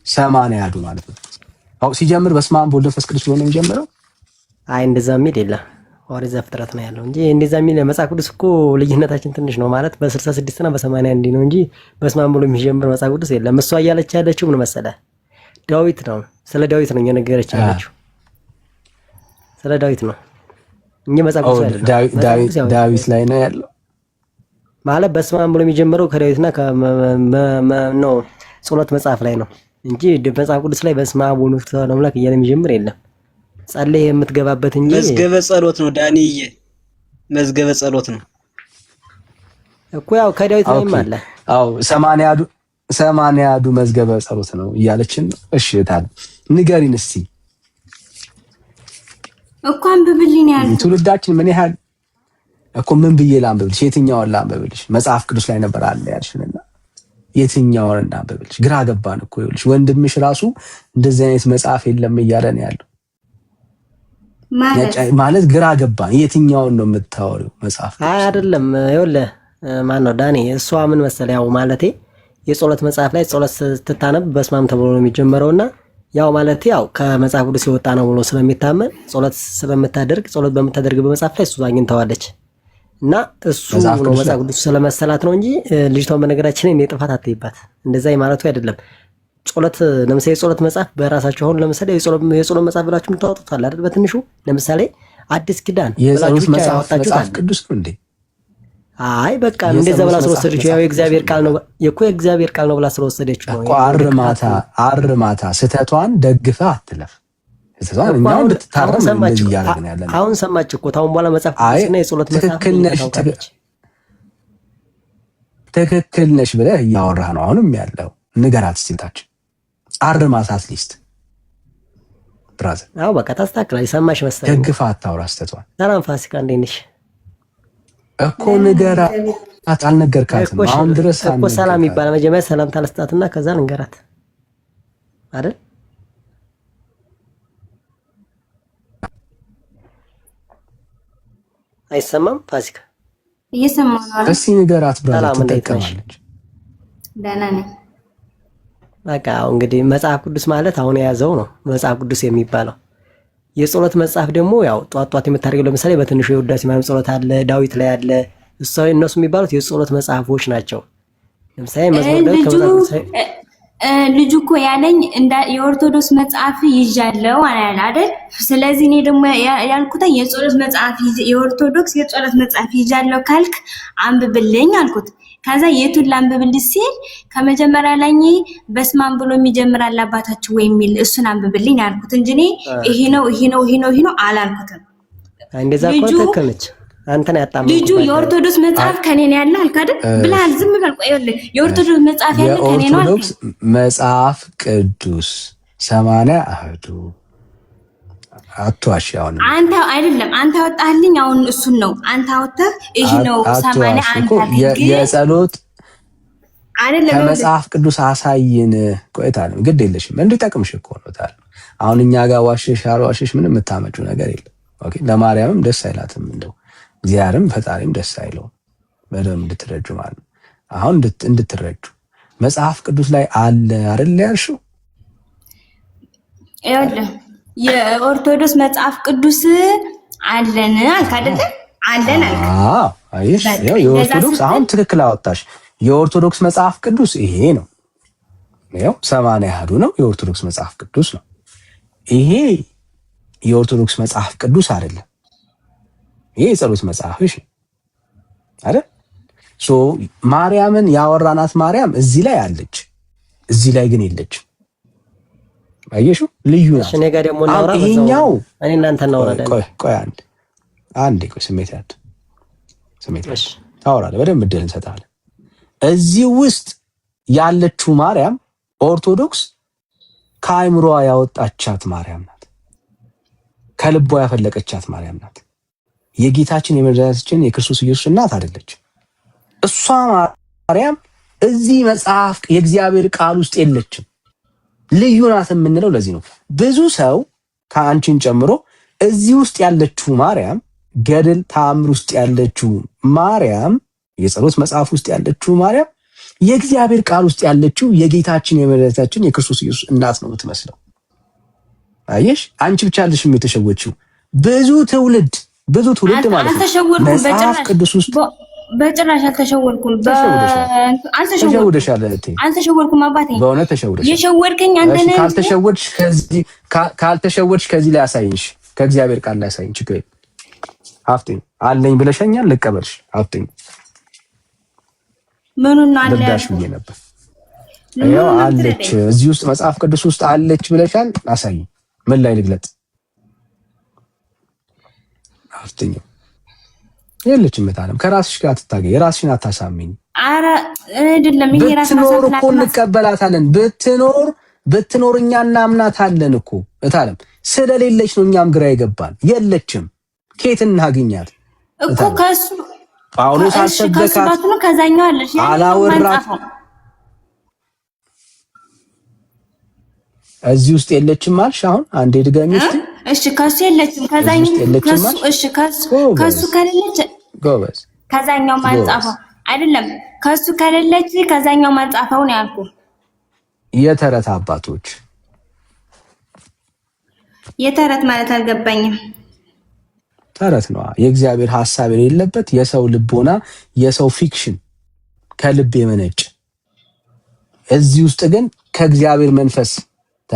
80 ያህሉ ማለት ነው። አው ሲጀምር በስመ አብ ወወልድ ወመንፈስ ቅዱስ ብሎ ነው የሚጀምረው። አይ እንደዛ የሚል የለም። ኦሪት ዘፍጥረት ነው ያለው እንጂ እንደዛ የሚል መጽሐፍ ቅዱስ እኮ ልዩነታችን ትንሽ ነው ማለት በ66 እና በ81 ነው እንጂ በስመ አብ ብሎ የሚጀምር መጽሐፍ ቅዱስ የለም። እሷ እያለች ያለችው ምን መሰለህ? ዳዊት ነው። ስለ ዳዊት ነው እየነገረች ያለችው። ስለ ዳዊት ነው እንጂ መጽሐፍ ቅዱስ አይደለም። ዳዊት ላይ ነው ያለው ማለት በስመ አብ ብሎ የሚጀምረው ከዳዊትና ነው ጸሎት መጽሐፍ ላይ ነው እንጂ መጽሐፍ ቅዱስ ላይ በስመ አብ ወወልድ ወመንፈስ ቅዱስ አምላክ እያለ የሚጀምር የለም። ጸልይ የምትገባበት እንጂ መዝገበ ጸሎት ነው ዳንዬ፣ መዝገበ ጸሎት ነው እኮ ያው ከዳዊት ላይም አለ። አዎ 80 ያዱ መዝገበ ጸሎት ነው እያለችን። እሺ ታዲያ ንገሪን እስቲ እኮ አንብብልኝ ያለው ትውልዳችን ምን ያህል እኮ ምን ብዬ ላንብብልሽ? የትኛውን ላንብብልሽ? መጽሐፍ ቅዱስ ላይ ነበር አለ ያልሽንና የትኛውን ላንብብልሽ? ግራ ገባን እኮ። ይኸውልሽ ወንድምሽ ራሱ እንደዚህ አይነት መጽሐፍ የለም እያለ ነው ያለው። ማለት ግራ ገባን። የትኛውን ነው የምታወሪው መጽሐፍ? አይ አይደለም፣ ይኸውልህ ማን ነው ዳኒ? እሷ ምን መሰለህ ያው ማለቴ የጸሎት መጽሐፍ ላይ ጸሎት ስትታነብ በስመ አብ ተብሎ ነው የሚጀመረውና ያው ማለት ያው ከመጽሐፍ ቅዱስ የወጣ ነው ብሎ ስለሚታመን ጸሎት ስለምታደርግ ጸሎት በምታደርግበት መጽሐፍ ላይ እሱ አግኝተዋለች እና እሱ ነው መጽሐፍ ቅዱስ ስለመሰላት ነው እንጂ ልጅቷን በነገራችን ላይ ጥፋት አትይባት። እንደዛ ማለቱ አይደለም። ጸሎት ለምሳሌ የጸሎት መጽሐፍ በራሳቸው አሁን ለምሳሌ የጸሎት መጽሐፍ ብላችሁ የምታወጡታል አይደል? በትንሹ ለምሳሌ አዲስ ኪዳን የጸሎት መጽሐፍ ቅዱስ ነው እንዴ? አይ በቃ እንደዛ ብላ ስለወሰደችው ያው የእግዚአብሔር ቃል ነው እኮ የእግዚአብሔር ቃል ነው ብላ ስለወሰደችው ነው እኮ። አርማታ ስህተቷን ደግፋ አትለፍ። ስህተቷን እኛው እንድትታረም እንደዚህ እያደረግን ያለን። አሁን ሰማች እኮ ታውን በኋላ መጽሐፍ ቅዱስና የጸሎት መጽሐፍ ትክክል ነሽ ብለህ እያወራህ ነው አሁንም ያለው። ንገራት ስልታችን አርማታት ሊስት ብራዘር። አዎ በቃ ታስተካክላለች። ሰማሽ መሰለኝ። ደግፋ አታውራ ስህተቷን። ሰላም ፋሲካ እንዴት ነሽ እኮ ንገራት። አልነገርካትም አሁን ድረስ እኮ ሰላም ይባላል። መጀመሪያ ሰላም ታለስጣትና ከዛ ንገራት አይደል? አይሰማም ፋሲካ? እየሰማሁ ነው። እስኪ ንገራት ብራዘር። ትጠቀማለች። ደህና ነኝ። በቃ እንግዲህ መጽሐፍ ቅዱስ ማለት አሁን የያዘው ነው መጽሐፍ ቅዱስ የሚባለው። የጸሎት መጽሐፍ ደግሞ ያው ጧት የምታደርገው ለምሳሌ በትንሹ የውዳሴ ማርያም ጸሎት አለ፣ ዳዊት ላይ አለ። እነሱ የሚባሉት የጸሎት መጽሐፎች ናቸው። ለምሳሌ መዝሙር ዳዊት ከመጽሐፍ ልጁ እኮ ያለኝ የኦርቶዶክስ መጽሐፍ ይዣለው አላለ አይደል? ስለዚህ እኔ ደግሞ ያልኩት የጸሎት መጽሐፍ የኦርቶዶክስ የጸሎት መጽሐፍ ይዣለው ካልክ አንብብልኝ አልኩት። ከዛ የቱን ላንብብልኝ ሲል ከመጀመሪያ ላይ በስመ አብ ብሎ የሚጀምር አለ አባታችሁ ወይ የሚል እሱን አንብብልኝ አልኩት እንጂ እኔ ይሄ ነው አላልኩትም። እንደዛ እኮ ትክክል ነች። አንተን ያጣመው ልጁ የኦርቶዶክስ መጽሐፍ ከኔ ነው ያለ አልክ አይደል ብለሃል። ዝም በል ቆይ፣ የኦርቶዶክስ መጽሐፍ ያለ ከኔ ነው። የኦርቶዶክስ መጽሐፍ ቅዱስ 80 አህዱ አትዋሽ። አሁን አንተ አይደለም አንተ ያወጣህልኝ አሁን እሱን ነው አንተ አወጣህ። ይሄ ነው 80 አንተ የጸሎት አይደለም ከመጽሐፍ ቅዱስ አሳይን። ቆይታ ነው ግድ የለሽም እንድጠቅምሽ እኮ ነው ታዲያ። አሁን እኛ ጋር ዋሽሽ አልዋሽሽ ምንም የምታመጪው ነገር የለም። ኦኬ ለማርያምም ደስ አይላትም እንደው እግዚአብሔርም ፈጣሪም ደስ አይለው። በደንብ እንድትረጁ ማለት ነው። አሁን እንድትረጁ መጽሐፍ ቅዱስ ላይ አለ አይደል ያልሽው? ይኸውልህ የኦርቶዶክስ መጽሐፍ ቅዱስ አለን አልክ አይደል? አለን አልክ። አዎ አይሽ የኦርቶዶክስ አሁን ትክክል አወጣሽ። የኦርቶዶክስ መጽሐፍ ቅዱስ ይሄ ነው። ያው 80 ያህዱ ነው የኦርቶዶክስ መጽሐፍ ቅዱስ ነው። ይሄ የኦርቶዶክስ መጽሐፍ ቅዱስ አይደለም። ይሄ የጸሎት መጽሐፍ እሺ፣ አይደል? ማርያምን ያወራናት ማርያም እዚህ ላይ አለች፣ እዚህ ላይ ግን የለችም። አየሽው? ልዩ ናት። እኔ ጋር ደግሞ እናውራ። ይሄኛው እኔ እናንተ እናውራለን። ቆይ አንዴ ስሜት ታወራለህ፣ በደንብ እድል እንሰጣለን። እዚህ ውስጥ ያለችው ማርያም ኦርቶዶክስ ከአይምሮዋ ያወጣቻት ማርያም ናት። ከልቧ ያፈለቀቻት ማርያም ናት። የጌታችን የመድኃኒታችን የክርስቶስ ኢየሱስ እናት አይደለች። እሷ ማርያም እዚህ መጽሐፍ የእግዚአብሔር ቃል ውስጥ የለችም። ልዩ ናት የምንለው ለዚህ ነው። ብዙ ሰው ከአንቺን ጨምሮ እዚህ ውስጥ ያለችው ማርያም፣ ገድል ተአምር ውስጥ ያለችው ማርያም፣ የጸሎት መጽሐፍ ውስጥ ያለችው ማርያም የእግዚአብሔር ቃል ውስጥ ያለችው የጌታችን የመድኃኒታችን የክርስቶስ ኢየሱስ እናት ነው የምትመስለው። አየሽ? አንቺ ብቻ አለሽም የተሸወችው። ብዙ ትውልድ ማለት ነው መጽሐፍ ቅዱስ ውስጥ በጭራሽ አልተሸወልኩም። አልተሸወልኩም አባቴ፣ በእውነት ተሸውደሽ። የሸወድከኝ አንተ ነህ። ካልተሸወድሽ ከዚህ ላይ አሳይሽ፣ ከእግዚአብሔር ቃል ላይ አሳይኝ። ችግር ሀብቴኝ አለኝ ብለሻኛል፣ ልቀበልሽ። ሀብቴኝ ምኑን አለ ልዳሽ ብዬ ነበር። ያው አለች እዚህ ውስጥ መጽሐፍ ቅዱስ ውስጥ አለች ብለሻል፣ አሳይኝ። ምን ላይ ልግለጥ? ሀብቴኝ የለችም። መታለም ከራስሽ ጋር ትታገይ፣ የራስሽን አታሳምኝ። አረ አይደለም፣ ይሄ ራስ ብትኖር እኮ እንቀበላታለን። ብትኖር እኛ እናምናታለን እኮ እታለም። ስለሌለች ነው እኛም ግራ የገባን። የለችም፣ ከየት እናገኛት እኮ? ከሱ ጳውሎስ አልሰበካት፣ ከዛኛው አለሽ አላወራት። እዚህ ውስጥ የለችም አልሽ። አሁን አንዴ ድጋሚ እስቲ። እሺ ከሱ የለችም፣ ከዛኛው ከሱ። እሺ ከሱ ከሌለች ጎበዝ፣ ከዛኛው ማንጻፈው አይደለም። ከሱ ከሌለች ከዛኛው ማንጻፈው ነው ያልኩ። የተረት አባቶች የተረት ማለት አልገባኝም። ተረት ነው የእግዚአብሔር ሐሳብ የሌለበት የሰው ልቦና፣ የሰው ፊክሽን ከልብ የመነጭ። እዚህ ውስጥ ግን ከእግዚአብሔር መንፈስ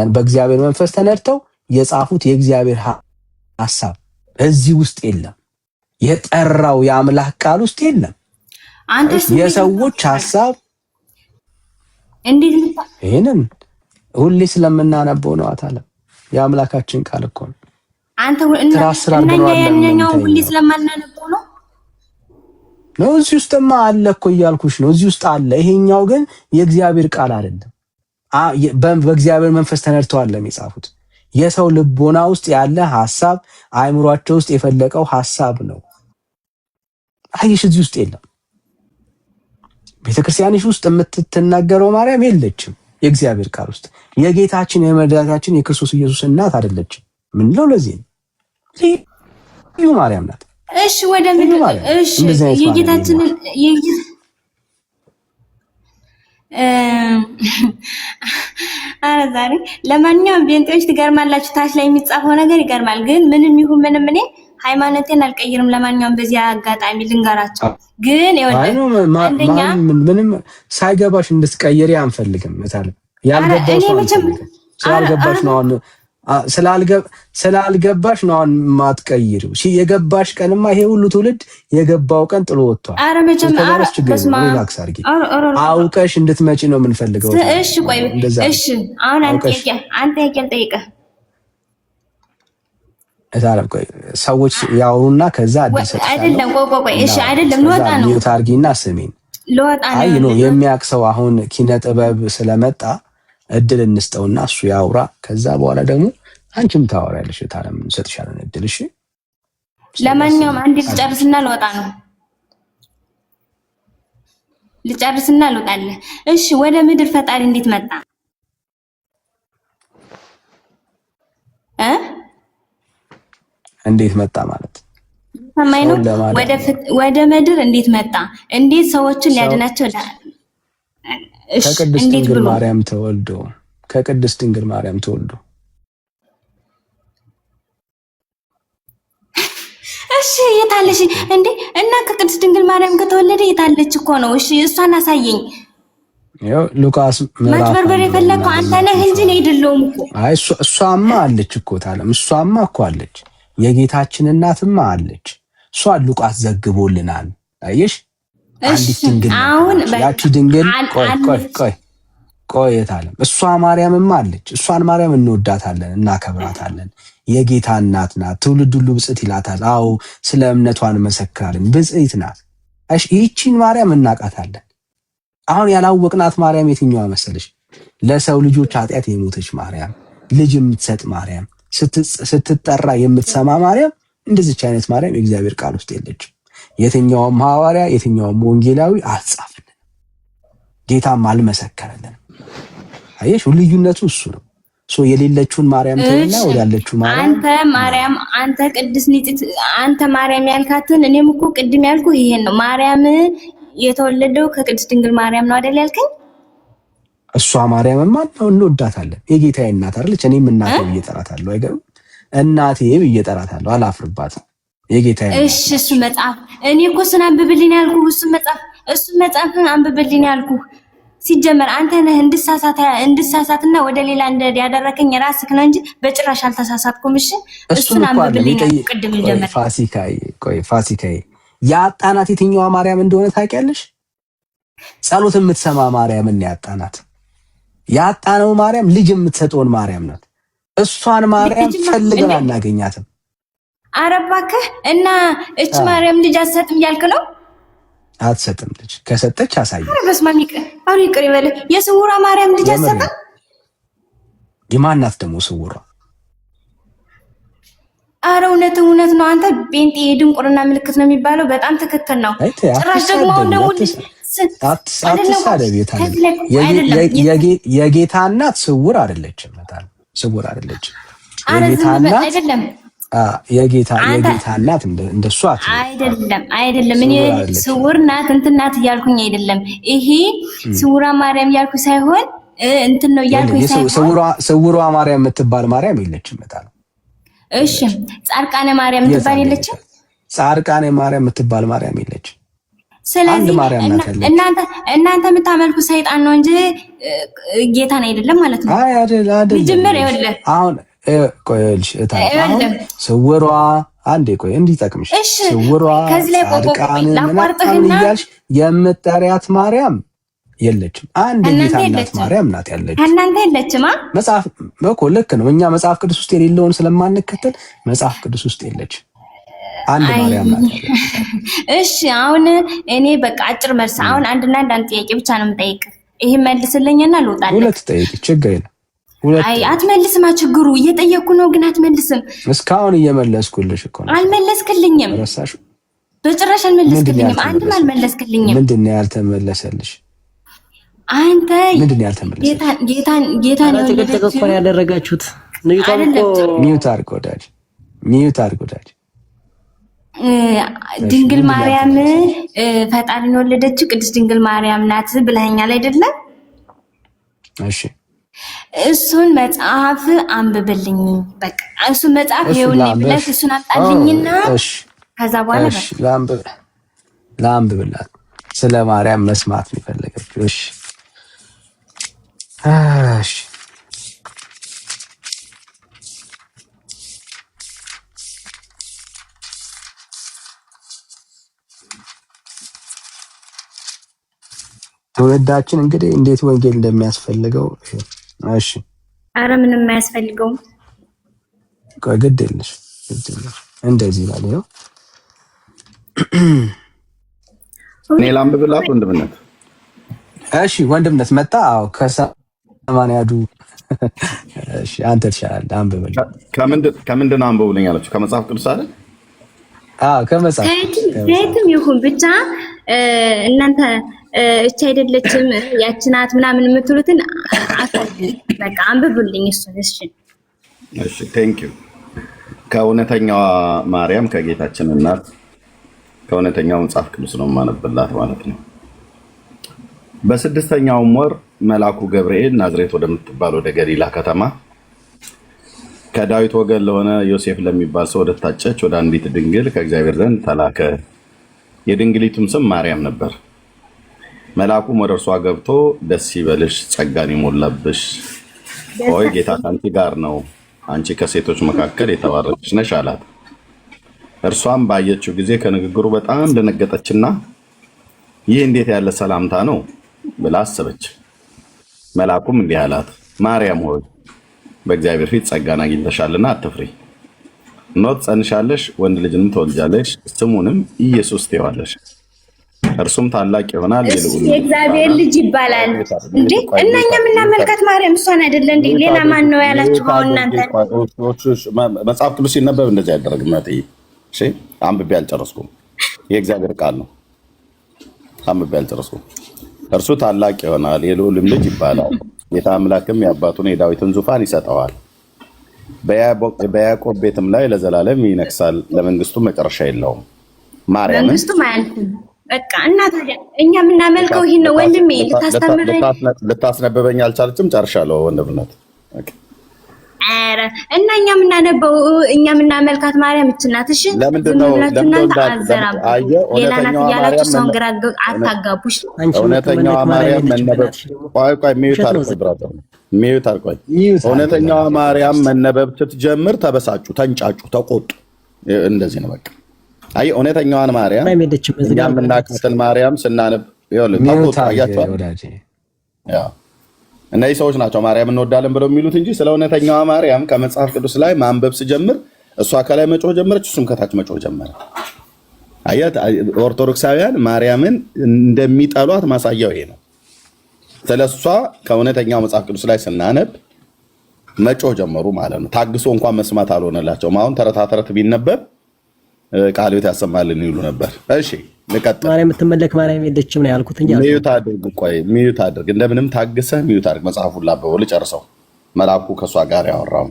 በእግዚአብሔር መንፈስ ተነድተው የጻፉት የእግዚአብሔር ሐሳብ እዚህ ውስጥ የለም። የጠራው የአምላክ ቃል ውስጥ የለም። የሰዎች ሐሳብ እንዴት ይሄንን ሁሌ ስለምናነበው ነው። አታለ የአምላካችን ቃል እኮ ነው። አንተ እነኛ ያኛው ሁሌ ስለማናነበው ነው። እዚህ ውስጥማ አለ እኮ እያልኩሽ ነው። እዚህ ውስጥ አለ። ይሄኛው ግን የእግዚአብሔር ቃል አይደለም። በእግዚአብሔር መንፈስ ተነድተዋል ለሚጻፉት የሰው ልቦና ውስጥ ያለ ሐሳብ፣ አእምሯቸው ውስጥ የፈለቀው ሐሳብ ነው። አይሽ እዚህ ውስጥ የለም። ቤተክርስቲያንሽ ውስጥ የምትናገረው ማርያም የለችም። የእግዚአብሔር ቃል ውስጥ የጌታችን የመድኃኒታችን የክርስቶስ ኢየሱስ እናት አይደለችም። ምን ነው? ለዚህ ነው ልዩ ማርያም ናት። እሺ ወደ ምን? እሺ የጌታችን አረ ዛሬ ለማንኛውም ቤንጤዎች ትገርማላችሁ። ታች ላይ የሚጻፈው ነገር ይገርማል። ግን ምንም ይሁን ምንም እኔ ሃይማኖቴን አልቀይርም። ለማንኛውም በዚህ አጋጣሚ ልንገራቸው። ግን አንደኛ ምንም ሳይገባሽ እንድትቀይሪ አንፈልግም። መታለ ስላልገባሽ ነው አሁን ስላልገባሽ ነው አሁን ማትቀይሪው። የገባሽ ቀንማ ይሄ ሁሉ ትውልድ የገባው ቀን ጥሎ ወጥቷል። አረ መጀመሪያ ሪላክስ አድርጊ። አውቀሽ እንድትመጪ ነው የምንፈልገው። እሺ ቆይ እሺ አሁን አንተ ያቄን ጠይቀህ እዛለም ቆይ ሰዎች ያወሩና ከዛ አዲስ አይደለም ቆይ እሺ አይደለም ልወጣ ነው። ሚውት አድርጊና ስሜን ልወጣ ነው። አይ ነው የሚያክሰው አሁን ኪነ ጥበብ ስለመጣ እድል እንስጠውና እሱ ያውራ። ከዛ በኋላ ደግሞ አንቺም ታወሪያለሽ። ታለም እንሰጥሻለን እድል። እሺ ለማንኛውም አንዴ ልጨርስና ልወጣ ነው። ልጨርስና ልወጣለህ። እሺ ወደ ምድር ፈጣሪ እንዴት መጣ? እንዴት መጣ ማለት ሰማይ ነው። ወደ ምድር እንዴት መጣ? እንዴት ሰዎችን ሊያድናቸው ከቅድስት ድንግል ማርያም ተወልዶ ከቅድስት ድንግል ማርያም ተወልዶ። እሺ የታለሽ እንዴ? እና ከቅድስት ድንግል ማርያም ከተወለደ የታለች እኮ ነው? እሺ እሷን አሳየኝ። ያው ሉቃስ ማጭበርበር የፈለከው አንተ ነህ እንጂ እኔ አይደለሁም እኮ። አይ እሷማ አለች እኮ ታለም፣ እሷማ እኮ አለች። የጌታችን እናትማ አለች። እሷ ሉቃስ ዘግቦልናል። አየሽ አንዲት ድንግል አሁን ያቺ ድንግል ቆይ የታለም እሷ ማርያምም አለች። እሷን ማርያም እንወዳታለን፣ እናከብራታለን። የጌታ እናት ናት። ትውልድ ሁሉ ብጽዕት ይላታል። አዎ ስለ እምነቷን መሰክራለን። ብጽዕት ናት። እሺ ይህቺን ማርያም እናቃታለን። አሁን ያላወቅናት ማርያም የትኛዋ መሰለሽ? ለሰው ልጆች ኃጢአት የሞተች ማርያም፣ ልጅ የምትሰጥ ማርያም፣ ስትጠራ የምትሰማ ማርያም። እንደዚች አይነት ማርያም የእግዚአብሔር ቃል ውስጥ የለችም። የትኛውም ሐዋርያ የትኛውም ወንጌላዊ አልጻፈልን፣ ጌታም አልመሰከረልን። አየሽ ልዩነቱ እሱ ነው። የሌለችውን ማርያም ተይና ወዳለችው ማርያም አንተ ቅድስት ንጽሕት አንተ ማርያም ያልካትን እኔም እኮ ቅድም ያልኩ ይሄን ነው። ማርያም የተወለደው ከቅድስት ድንግል ማርያም ነው አይደል ያልከኝ? እሷ ማርያምማ ነው እንወዳታለን። የጌታዬ እናት አይደለች? እኔም እናቴ ብዬ እጠራታለሁ። አይገርም? እናቴ ብዬ እጠራታለሁ። አላፍርባትም። የጌታዬ እሺ እሱ መጽሐፍ እኔ እኮ እሱን አንብብልኝ ያልኩህ እሱ መጽሐፍን አንብብልኝ ያልኩህ ሲጀመር አንተ ነህ እንድሳሳትና ወደ ሌላ ያደረከኝ ራስህ ነው እንጂ በጭራሽ አልተሳሳትኩም። እሺ እሱን አንብብልኝ ቅድም ጀመር። ፋሲካዬ ያጣናት የትኛዋ ማርያም እንደሆነ ታውቂያለሽ? ጸሎት የምትሰማ ማርያምን ያጣናት። ያጣነው ማርያም ልጅ የምትሰጠውን ማርያም ናት። እሷን ማርያም ፈልገን አናገኛትም። ኧረ እባክህ እና እች ማርያም ልጅ አትሰጥም እያልክ ነው? አትሰጥም። ልጅ ከሰጠች አሳየኝ። ኧረ በስመ አብ ይቅር ይበል። የስውሯ ማርያም ልጅ አትሰጥም? የማናት ደግሞ ስውሯ? ኧረ እውነት ነው። አንተ ጴንጤ የድንቁርና ምልክት ነው የሚባለው። በጣም ትክክል ነው። ጭራሽ ደግሞ የጌታ እናት ስውር አይደለችም። በጣም ስውር አይደለችም። የጌታ እናት አይደለም። የጌታ እናት እንደሷ አይደለም። እኔ ስውር ናት እንትን ናት እያልኩኝ አይደለም። ይሄ ስውሯ ማርያም እያልኩ ሳይሆን እንትን ነው እያልኩኝ ሳይሆን ስውሯ ማርያም የምትባል ማርያም የለችም። በጣም እሺ። ጻድቃኔ ማርያም የምትባል የለችም። ጻድቃኔ ማርያም የምትባል ማርያም የለችም። ስለዚህ እናንተ የምታመልኩ ሰይጣን ነው እንጂ ጌታን አይደለም ማለት ነው። አይ አይደለም። ጅምር ይኸውልህ አሁን ቆይልሽ ስውሯ አንዴ ቆይ እንዲጠቅምሽ ስውሯ ጻድቃኔ ምናምን እያልሽ የምትጠሪያት ማርያም የለችም። አንድ ጌታ እናት ማርያም ናት ያለች። እናንተ የለችማ። መጽሐፍ እኮ ልክ ነው። እኛ መጽሐፍ ቅዱስ ውስጥ የሌለውን ስለማንከተል መጽሐፍ ቅዱስ ውስጥ የለች አንድ ማርያም ናት ያለች። እሺ አሁን እኔ በቃ አጭር መልስ አሁን አንድ ጥያቄ ብቻ ነው የምጠይቅ። ይሄ መልስልኝና ልውጣለሁ። ሁለት ጠይቂ ችግር የለም። አይ አትመልስማ። ችግሩ እየጠየቅኩ ነው ግን አትመልስም። እስካሁን እየመለስኩልሽ እኮ ነው። አልመለስክልኝም። ረሳሽው? በጭራሽ አልመለስክልኝም። አንድም አልመለስክልኝም። ምንድን ነው ያልተመለሰልሽ? አንተ ምንድን ነው ያልተመለሰልሽ? ጌታን ተቀጥቆ ያደረጋችሁት ንይታን እኮ ሚውት አድርጎ ዳጅ ድንግል ማርያም ፈጣሪን የወለደችው ቅድስት ድንግል ማርያም ናት ብለኸኛል አይደለም? እሺ እሱን መጽሐፍ አንብብልኝ። በቃ እሱን መጽሐፍ ይኸውልኝ ብለህ እሱን አምጣልኝና ከዛ በኋላ እሺ ለአንብብላት። ስለ ማርያም መስማት ነው የፈለገችው። እሺ ትውልዳችን እንግዲህ እንዴት ወንጌል እንደሚያስፈልገው እሺ። አረ ምንም የማያስፈልገውም። ቆይ ግድ የለሽ እንደዚህ ይላል። ይኸው እኔ ላንብብላት ወንድምነት። እሺ ወንድምነት መጣ። አዎ ከሰማንያዱ እሺ አንተ ትሻላለህ። አንብብልኝ። ከምንድን ነው አንብብልኝ አለችው? ከመጽሐፍ ቅዱስ አይደል? አዎ ከመጽሐፍ ከየትም ይሁን ብቻ እናንተ እቺ አይደለችም ያቺ ናት ምናምን የምትሉትን በቃ አንብቡልኝ እሱን። እሺ ቴንክ ዩ። ከእውነተኛዋ ማርያም ከጌታችን እናት ከእውነተኛው መጽሐፍ ቅዱስ ነው የማነብላት ማለት ነው። በስድስተኛውም ወር መልአኩ ገብርኤል ናዝሬት ወደምትባል ወደ ገሊላ ከተማ ከዳዊት ወገን ለሆነ ዮሴፍ ለሚባል ሰው ወደታጨች ወደ አንዲት ድንግል ከእግዚአብሔር ዘንድ ተላከ። የድንግሊቱም ስም ማርያም ነበር። መልአኩም ወደ እርሷ ገብቶ ደስ ይበልሽ፣ ጸጋን የሞላብሽ ሆይ ጌታ ከአንቺ ጋር ነው፣ አንቺ ከሴቶች መካከል የተባረክሽ ነሽ አላት። እርሷም ባየችው ጊዜ ከንግግሩ በጣም ደነገጠችና ይህ እንዴት ያለ ሰላምታ ነው ብላ አሰበች። መልአኩም እንዲህ አላት፣ ማርያም ሆይ በእግዚአብሔር ፊት ጸጋን አግኝተሻልና አትፍሪ። እነሆ ትጸንሻለሽ፣ ወንድ ልጅንም ትወልጃለሽ፣ ስሙንም ኢየሱስ ትይዋለሽ። እርሱም ታላቅ ይሆናል፣ የእግዚአብሔር ልጅ ይባላል። እንዴ እና እኛ የምናመልካት ማርያም እሷን አይደለ እንዴ? ሌላ ማን ነው ያላችሁ? አሁን እናንተ መጽሐፍ ቅዱስ ሲነበብ እንደዚህ አይደረግም። እሺ አንብቤ አልጨረስኩም። የእግዚአብሔር ቃል ነው። አንብቤ አልጨረስኩም። እርሱ ታላቅ ይሆናል፣ የልዑልም ልጅ ይባላል። ጌታ አምላክም የአባቱን የዳዊትን ዙፋን ይሰጠዋል፣ በያዕቆብ ቤትም ላይ ለዘላለም ይነግሳል፣ ለመንግስቱ መጨረሻ የለውም። ማርያም መንግስቱ ማያልፍም። በቃ እና ታዲያ እኛ የምናመልከው ይሄን ነው ወንድሜ። ልታስነበበኝ አልቻለችም። ጨርሻለሁ ወንድምነት። ኧረ እና እኛ የምናመልካት ማርያም እች ናት። እሺ ለምንድን ነው አታጋቡሽ። እውነተኛዋ ማርያም መነበብ እውነተኛዋ ማርያም መነበብ ስትጀምር ተበሳጩ፣ ተንጫጩ፣ ተቆጡ። እንደዚህ ነው በቃ። አይ እውነተኛዋን ማርያም የምናውቃትን ማርያም ስናነብ ተቆጡ። አያቸዋል። እነዚህ ሰዎች ናቸው ማርያም እንወዳለን ብለው የሚሉት እንጂ ስለ እውነተኛዋ ማርያም ከመጽሐፍ ቅዱስ ላይ ማንበብ ስጀምር እሷ ከላይ መጮህ ጀመረች፣ እሱም ከታች መጮህ ጀመረ። አያት ኦርቶዶክሳውያን ማርያምን እንደሚጠሏት ማሳያው ይሄ ነው። ስለሷ ከእውነተኛው መጽሐፍ ቅዱስ ላይ ስናነብ መጮህ ጀመሩ ማለት ነው። ታግሶ እንኳን መስማት አልሆነላቸውም። አሁን ተረታ ተረት ቢነበብ ቃል ቤት ያሰማልን ይሉ ነበር። እሺ ልቀጥል። ማርያም የምትመለክ ማርያም የለችም ነው ያልኩት እንጂ ሚዩት አድርግ። ቆይ ሚዩት አድርግ፣ እንደምንም ታግሰህ ሚዩት አድርግ። መጽሐፉን ላበበው ልጨርሰው። መልአኩ ከሷ ጋር ያወራው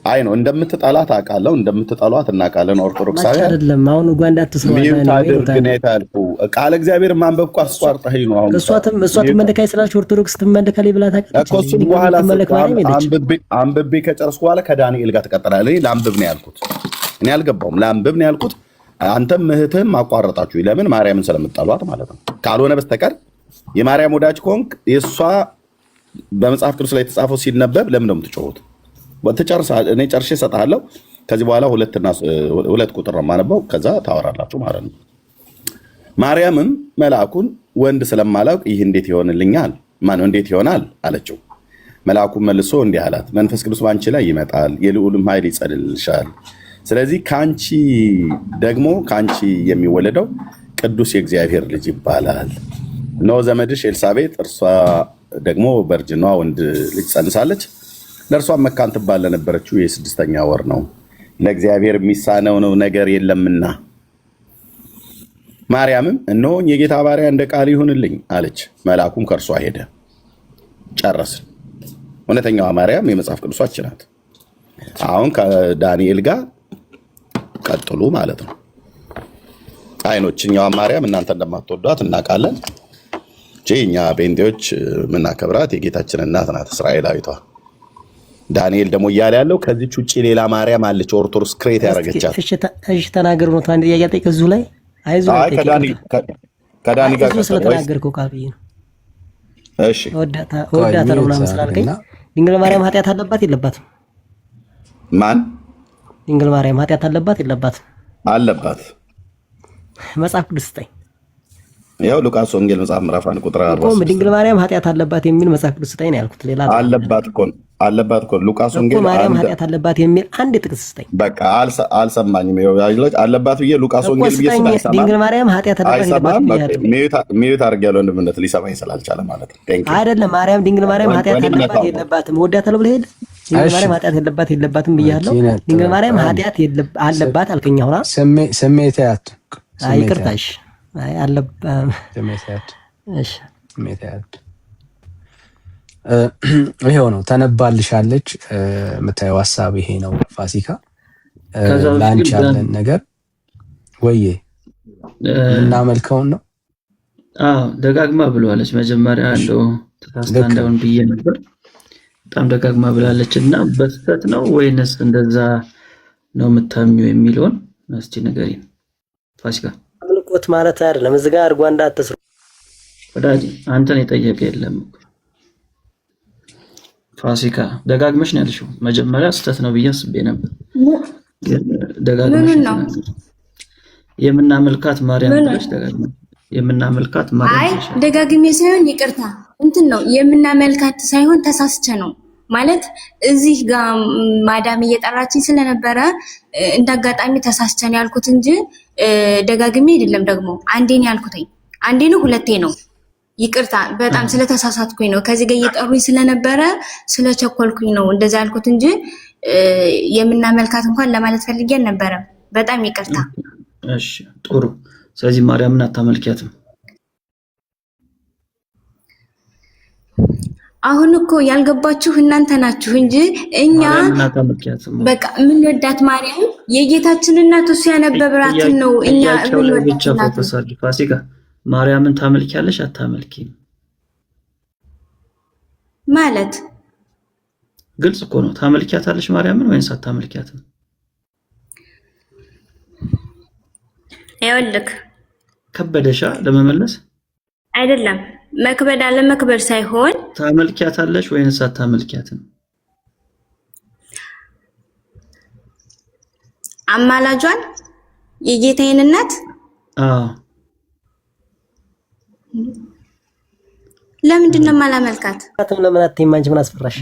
አይ ነው እንደምትጠላት አውቃለሁ፣ እንደምትጠሏት እናውቃለን። ኦርቶዶክሳውያን አይደለም። አሁን ጓንዳ ተስማማ ነው ነው ቃል እግዚአብሔር ማንበብ እኮ አስቋርጠኸኝ ነው። አሁን እሷ ትመለካይ ስላልሽ ኦርቶዶክስ ትመለካለች ብላ ታውቃለች እኮ። እሱም በኋላ አንብቤ ከጨረስኩ በኋላ ከዳንኤል ጋር ትቀጥላለህ። እኔ ላንብብ ነው ያልኩት። እኔ አልገባውም። ላንብብ ነው ያልኩት። አንተም እህትህም አቋረጣችሁ። ለምን? ማርያምን ስለምጠሏት ማለት ነው። ካልሆነ በስተቀር የማርያም ወዳጅ ከሆንክ የእሷ በመጽሐፍ ቅዱስ ላይ የተጻፈው ሲነበብ ለምን ነው የምትጮሁት? እኔ ጨርሼ እሰጥሃለሁ። ከዚህ በኋላ ሁለት ቁጥር ነው የማነበው። ከዛ ታወራላችሁ ማለት ነው። ማርያምም መልአኩን ወንድ ስለማላውቅ ይህ እንዴት ይሆንልኛል? ማነው እንዴት ይሆናል አለችው። መልአኩም መልሶ እንዲህ አላት፣ መንፈስ ቅዱስ በአንቺ ላይ ይመጣል፣ የልዑልም ኃይል ይጸልልሻል። ስለዚህ ከአንቺ የሚወለደው ቅዱስ የእግዚአብሔር ልጅ ይባላል። እነሆ ዘመድሽ ኤልሳቤጥ እርሷ ደግሞ በእርጅኗ ወንድ ልጅ ጸንሳለች። ለእርሷ መካን ትባል ለነበረችው የ6ኛ ወር ነው፣ ለእግዚአብሔር የሚሳነው ነገር የለምና። ማርያምም እነሆኝ የጌታ ባሪያ እንደ ቃል ይሁንልኝ አለች። መልአኩም ከእርሷ ሄደ። ጨረስን። እውነተኛዋ ማርያም የመጽሐፍ ቅዱሳች ናት። አሁን ከዳንኤል ጋር ቀጥሉ ማለት ነው። አይኖችኛዋ ማርያም እናንተ እንደማትወዷት እናውቃለን። እኛ ጴንጤዎች የምናከብራት የጌታችን እናት ናት፣ እስራኤላዊቷ። ዳንኤል ደግሞ እያለ ያለው ከዚች ውጭ ሌላ ማርያም አለች፣ ኦርቶዶክስ ክሬት ያደረገቻት። እሺ ተናገር ነው። አንድ ጥያቄ ጠይቅ። እዚሁ ላይ ከዳኒ ጋር ስለተናገርከው ቃል ብዬ ነው። እሺ ወዳታ ነው ምናምን ስላልከኝ ድንግል ማርያም ኃጢአት አለባት የለባትም? ማን? ድንግል ማርያም ኃጢአት አለባት የለባትም? አለባት። መጽሐፍ ቅዱስ ስጠኝ። ያው ሉቃስ ወንጌል መጽሐፍ ምዕራፍ 1 ቁጥር 40 ድንግል ማርያም ኃጢአት አለባት የሚል መጽሐፍ ቅዱስ ስጠኝ ነው ያልኩት። ሌላ አለባት እኮ ሉቃስ ወንጌል ማርያም ኃጢአት አለባት የሚል አንድ ጥቅስ ስጠኝ። በቃ አልሰማኝም። አለባት ብዬ ሉቃስ ወንጌል ብዬ ስላልሰማ ድንግል ማርያም ኃጢአት አለባት ሚዩት አድርጌያለሁ። እንደምነት ሊሰማኝ ስላልቻለ ማለት ነው። አይደለም ማርያም ድንግል ማርያም ኃጢአት አለባት የለባትም ወዳታለሁ ብለህ ሄድ። ድንግል ማርያም ኃጢአት የለባትም ብያለሁ። ድንግል ማርያም ኃጢአት አለባት አልከኝ። አሁን ስሜት ይቅርታሽ ይሄው ነው። ተነባልሻለች። የምታየው ሀሳብ ይሄ ነው። ፋሲካ ላንቺ ያለን ነገር ወይዬ እናመልከውን ነው። ደጋግማ ብለዋለች። መጀመሪያ እንደው ተሳስታ እንደውን ብዬ ነበር። በጣም ደጋግማ ብላለች እና በስተት ነው ወይንስ እንደዛ ነው የምታምኚው የሚለውን እስቲ ንገሪኝ ፋሲካ። አምልኮት ማለት አይደለም። እዚህ ጋር አርጓ እንዳትስሩ ወዳጅ፣ አንተን የጠየቀ የለም ፋሲካ። ደጋግመሽ ነው ያልሽው። መጀመሪያ ስተት ነው ብዬ አስቤ ነበር፣ ግን ደጋግመሽ ነው የምናመልካት ማርያም ብለሽ ደጋግመሽ የምናመልካት አይ ማርያም ደጋግሜ ሳይሆን ይቅርታ እንትን ነው የምናመልካት ሳይሆን ተሳስቼ ነው ማለት እዚህ ጋር ማዳም እየጠራችኝ ስለነበረ እንዳጋጣሚ ተሳስቼ ነው ያልኩት እንጂ ደጋግሜ አይደለም። ደግሞ አንዴ ነው ያልኩት። አንዴ ነው ሁለቴ ነው። ይቅርታ በጣም ስለተሳሳትኩኝ ነው። ከዚህ ጋር እየጠሩኝ ስለነበረ ስለቸኮልኩኝ ነው እንደዛ ያልኩት እንጂ የምናመልካት እንኳን ለማለት ፈልጌ ነበረ። በጣም ይቅርታ። እሺ ጥሩ። ስለዚህ ማርያምን አታመልኪያትም። አሁን እኮ ያልገባችሁ እናንተ ናችሁ እንጂ እኛ በቃ የምንወዳት ማርያም የጌታችን እናት እሱ ያነበብራትን ነው። እኛ የምንወዳት ፋሲካ ማርያምን ታመልኪያለሽ አታመልኪም? ማለት ግልጽ እኮ ነው። ታመልኪያታለሽ ማርያምን ወይስ አታመልኪያትም? ይኸውልህ ከበደሻ ለመመለስ አይደለም መክበድ አለ መክበድ ሳይሆን ታመልኪያታለሽ ወይስ አታመልኪያትም? አማላጇን የጌታዬን እናት ለምንድን ነው የማላመልካት? ለምን አትይም? አንቺ ምን አስፈራሽ?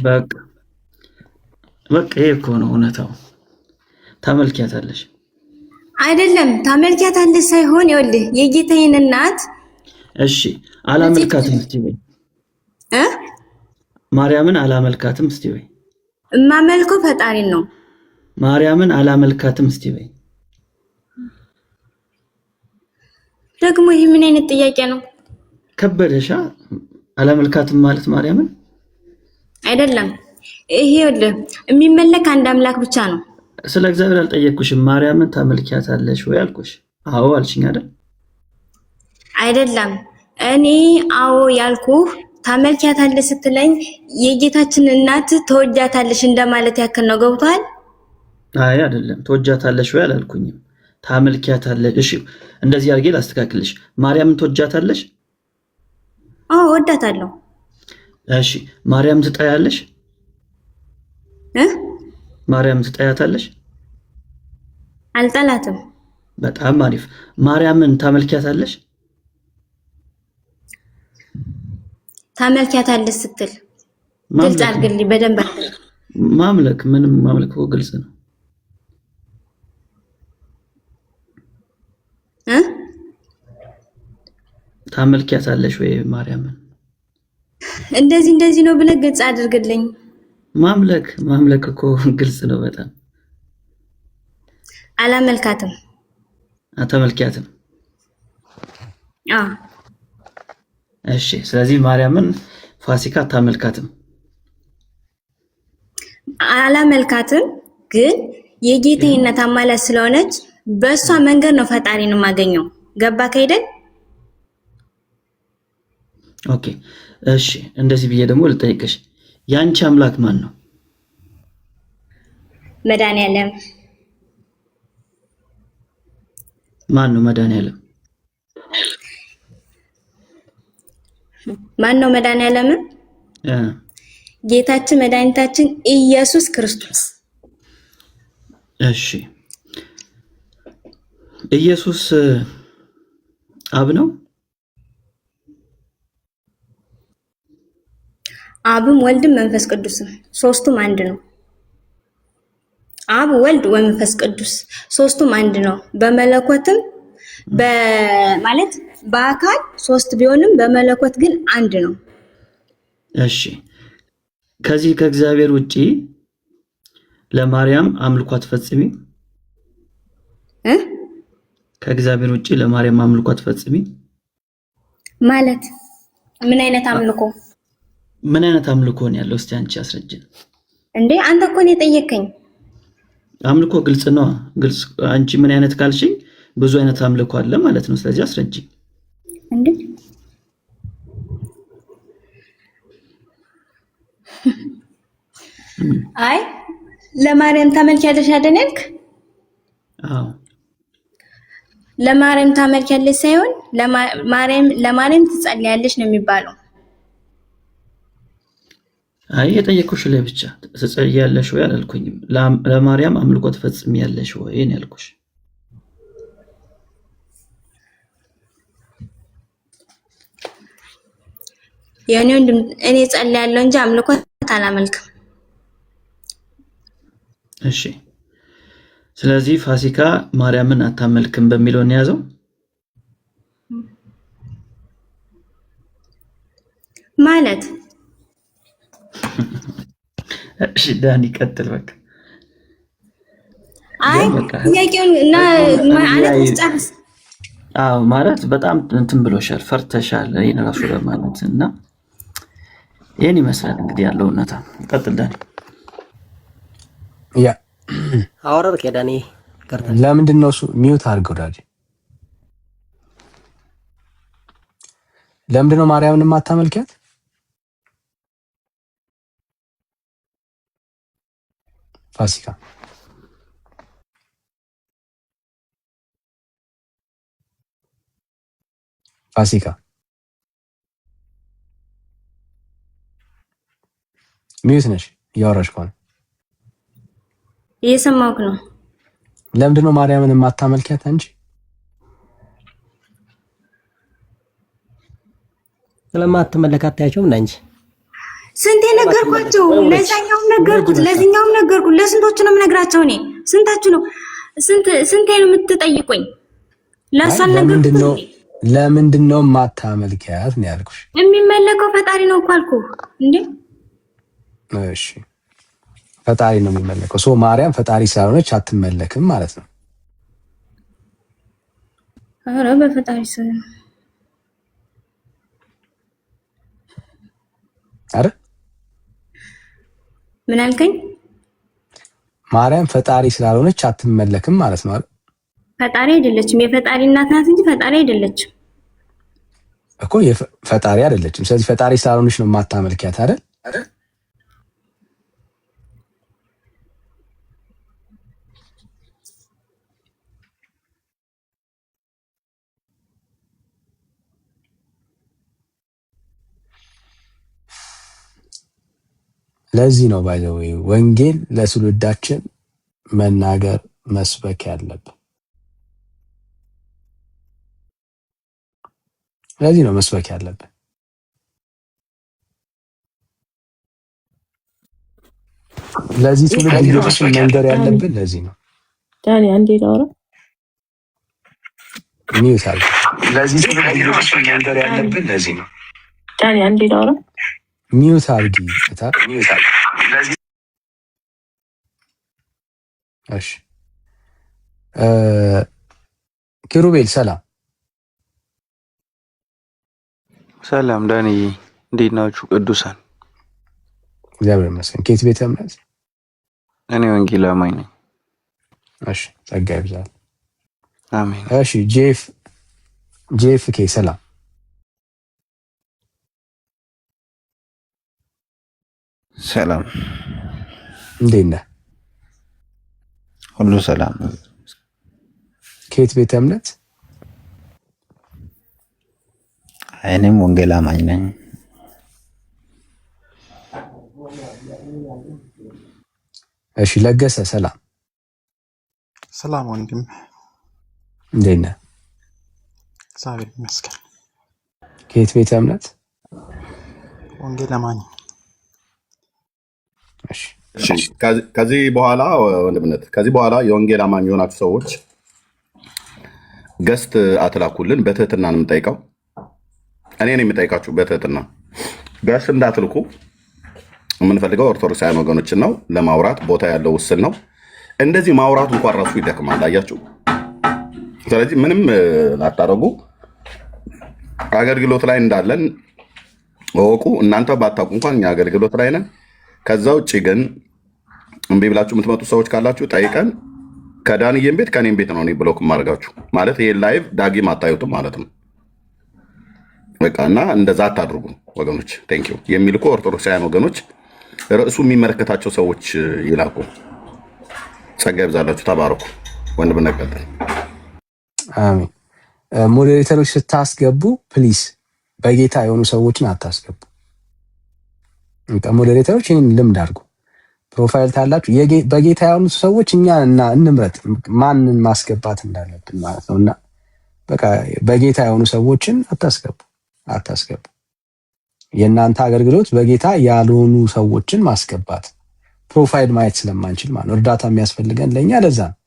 በቃ ይሄ እኮ ነው እውነታው። ታመልኪያታለሽ አይደለም ታመልኪያታለሽ ሳይሆን ይኸውልህ የጌታዬን እናት እሺ አላመልካትም እስቲ ወይ ማርያምን አላመልካትም እስቲ ወይ እማመልከው ፈጣሪን ነው። ማርያምን አላመልካትም እስቲ ወይ ደግሞ ይሄ ምን አይነት ጥያቄ ነው? ከበደሻ አላመልካትም ማለት ማርያምን አይደለም። ይሄ ይኸውልህ የሚመለክ አንድ አምላክ ብቻ ነው። ስለ እግዚአብሔር አልጠየቅኩሽም። ማርያምን ታመልኪያታለሽ ወይ አልኩሽ። አዎ አልሽኝ አይደል? አይደለም እኔ አዎ ያልኩህ ታመልኪያታለሽ ስትለኝ የጌታችን እናት ተወጃታለሽ እንደማለት ያክል ነው። ገብቷል? አይ አይደለም ተወጃታለሽ ወይ አላልኩኝም። ታመልኪያታለሽ። እሺ እንደዚህ አድርጌ ላስተካክልሽ። ማርያምን ተወጃታለሽ? አዎ ወዳታለሁ። እሺ ማርያም ትጠያለሽ? ማርያም ትጠያታለሽ? አልጠላትም። በጣም አሪፍ። ማርያምን ታመልኪያታለሽ? ታመልኪያታለሽ ስትል ግልጽ አድርግልኝ በደንብ አድርግ። ማምለክ ምንም ማምለክ ግልጽ ነው። ታመልኪያታለሽ ወይ ማርያምን? እንደዚህ ነው ብለህ ግልጽ አድርግልኝ። ማምለክ እኮ ግልጽ ነው በጣም። አላመልካትም። አታመልኪያትም? አዎ። እሺ ስለዚህ ማርያምን ፋሲካ አታመልካትም? አላመልካትም፣ ግን የጌታዬ እናት አማላጅ ስለሆነች በእሷ መንገድ ነው ፈጣሪን የማገኘው። ገባህ አይደል? ኦኬ እሺ እንደዚህ ብዬ ደግሞ ልጠይቅሽ፣ ያንቺ አምላክ ማን ነው? መድኃኒዓለም። ማን ነው መድኃኒዓለም? ማን ነው መድኃኒዓለም? ጌታችን መድኃኒታችን ኢየሱስ ክርስቶስ። እሺ ኢየሱስ አብ ነው? አብም ወልድም መንፈስ ቅዱስም ሶስቱም አንድ ነው። አብ ወልድ ወመንፈስ ቅዱስ ሶስቱም አንድ ነው። በመለኮትም ማለት በአካል ሶስት ቢሆንም በመለኮት ግን አንድ ነው። እሺ ከዚህ ከእግዚአብሔር ውጪ ለማርያም አምልኮ አትፈጽሚ? ከእግዚአብሔር ውጪ ለማርያም አምልኮ አትፈጽሚ ማለት ምን አይነት አምልኮ? ምን አይነት አምልኮ ነው ያለው? እስቲ አንቺ አስረጅን። እንዴ አንተ እኮ ነው የጠየቀኝ። አምልኮ ግልጽ ነው። ግልጽ አንቺ ምን አይነት ካልሽኝ ብዙ አይነት አምልኮ አለ ማለት ነው። ስለዚህ አስረጅኝ። እንዴ አይ ለማርያም ታመልኪያለሽ አይደል? አዎ ለማርያም ታመልኪያለሽ ሳይሆን ለማርያም ትጸልያለሽ ነው የሚባለው። አይ የጠየኩሽ ላይ ብቻ ትጸልያለሽ ወይ አላልኩኝም። ለማርያም አምልኮ ትፈጽሚያለሽ ወይ ነው ያልኩሽ። የኔ ወንድም እኔ ጸልያለሁ እንጂ አምልኮት አላመልክም። እሺ ስለዚህ ፋሲካ ማርያምን አታመልክም በሚለው ነው ያዘው ማለት። እሺ ዳኒ ቀጥል በቃ። አይ ጥያቄውን እና ማለት ጨርስ። አዎ ማለት በጣም እንትን ብሎሻል፣ ፈርተሻል ይሄን ራሱ ለማለት እና ይሄን ይመስላል እንግዲህ ያለው እውነታ። ቀጥል ዳኒ። ያ አወራር ከዳኒ ቀርታ ለምንድን ነው እሱ ሚውት አድርገው ዳኒ? ለምንድን ነው ማርያምን ማታመልኪያት? ፋሲካ ፋሲካ ሚውት ነሽ እያወራሽ ከሆነ እየሰማሁህ ነው። ለምንድን ነው ማርያምን ማታመልኪያት አንቺ? ስለማትመለካት ታያቸው ምን አንቺ ስንቴ ነገርኳቸው። ለዛኛውም ነገርኩት፣ ለዚህኛውም ነገርኩት። ለስንቶቹ ነው የምነግራቸው? እኔ ስንታችሁ ነው ስንቴ ነው የምትጠይቁኝ? ለሷን ነገርኩት። ለምንድን ነው ማታመልኪያት ነው ያልኩሽ። የሚመለከው ፈጣሪ ነው እኮ አልኩህ እንዴ። እሺ ፈጣሪ ነው የሚመለከው። ሶ ማርያም ፈጣሪ ስላልሆነች አትመለክም ማለት ነው። ኧረ በፈጣሪ ስም አረ ምን አልከኝ? ማርያም ፈጣሪ ስላልሆነች አትመለክም ማለት ነው አይደል? ፈጣሪ አይደለችም። የፈጣሪ እናት ናት እንጂ ፈጣሪ አይደለችም እኮ። ፈጣሪ አይደለችም። ስለዚህ ፈጣሪ ስላልሆነች ነው የማታመልኪያት አይደል? ለዚህ ነው ባይዘው ወንጌል ለትውልዳችን መናገር መስበክ ያለብን። ለዚህ ነው መስበክ ያለብን። ለዚህ ትውልድ ኢየሱስን መንገር ያለብን ለዚህ ነው። ዳኒ አንዴ ላውራ። ሚውታል ለዚህ ትውልድ ኢየሱስን መንገር ያለብን ለዚህ ነው። ዳኒ አንዴ ላውራ። ሚውት አድርጊ እታ እሺ ኪሩቤል ሰላም ሰላም ዳንዬ፣ እንዴት ናችሁ ቅዱሳን? እግዚአብሔር ይመስገን። ከየት ቤተ እምነት? እኔ ወንጌል አማኝ ነኝ። እሺ ጸጋ ይብዛል። አሜን። እሺ ጄፍ ኬ ሰላም ሰላም፣ እንዴት ነህ? ሁሉ ሰላም። ከየት ቤተ እምነት? እኔም ወንጌል አማኝ ነኝ። እሺ ለገሰ ሰላም። ሰላም ወንድም፣ እንዴት ነህ? እግዚአብሔር ይመስገን። ከየት ቤተ እምነት? ወንጌል አማኝ። ከዚህ በኋላ ወንድምነት ከዚህ በኋላ የወንጌል አማኝ የሆናችሁ ሰዎች ገስት አትላኩልን። በትህትና ነው የምጠይቀው። እኔ ነው የምጠይቃችሁ በትህትና። ገስት እንዳትልኩ። የምንፈልገው ኦርቶዶክሳውያን ወገኖችን ነው። ለማውራት ቦታ ያለው ውስን ነው። እንደዚህ ማውራቱ እንኳን ራሱ ይደክማል። አያችሁ። ስለዚህ ምንም ላታረጉ አገልግሎት ላይ እንዳለን ወቁ። እናንተ ባታውቁ እንኳን እኛ አገልግሎት ላይ ነን። ከዛ ውጭ ግን እምቢ ብላችሁ የምትመጡ ሰዎች ካላችሁ ጠይቀን ከዳንዬም ቤት ከኔም ቤት ነው እኔ ብሎክ ማድረጋችሁ ማለት ይሄ ላይቭ ዳጊም አታዩትም ማለት ነው። በቃ እና እንደዛ አታድርጉ ወገኖች። ቴንኪው። የሚልኩ ኦርቶዶክሳውያን ወገኖች ርዕሱ የሚመለከታቸው ሰዎች ይላኩ። ጸጋ ይብዛላችሁ። ተባረኩ። ወንድምነት ቀጥል። አሜን። ሞዴሬተሮች ስታስገቡ ፕሊስ በጌታ የሆኑ ሰዎችን አታስገቡ። ሞዴሬተሮች ይህን ልምድ አድርጉ። ፕሮፋይል ታላችሁ በጌታ የሆኑ ሰዎች እኛ እንምረጥ ማንን ማስገባት እንዳለብን ማለት ነው። እና በቃ በጌታ የሆኑ ሰዎችን አታስገቡ። የእናንተ አገልግሎት በጌታ ያልሆኑ ሰዎችን ማስገባት ፕሮፋይል ማየት ስለማንችል ማለት ነው። እርዳታ የሚያስፈልገን ለእኛ ለዛ ነው።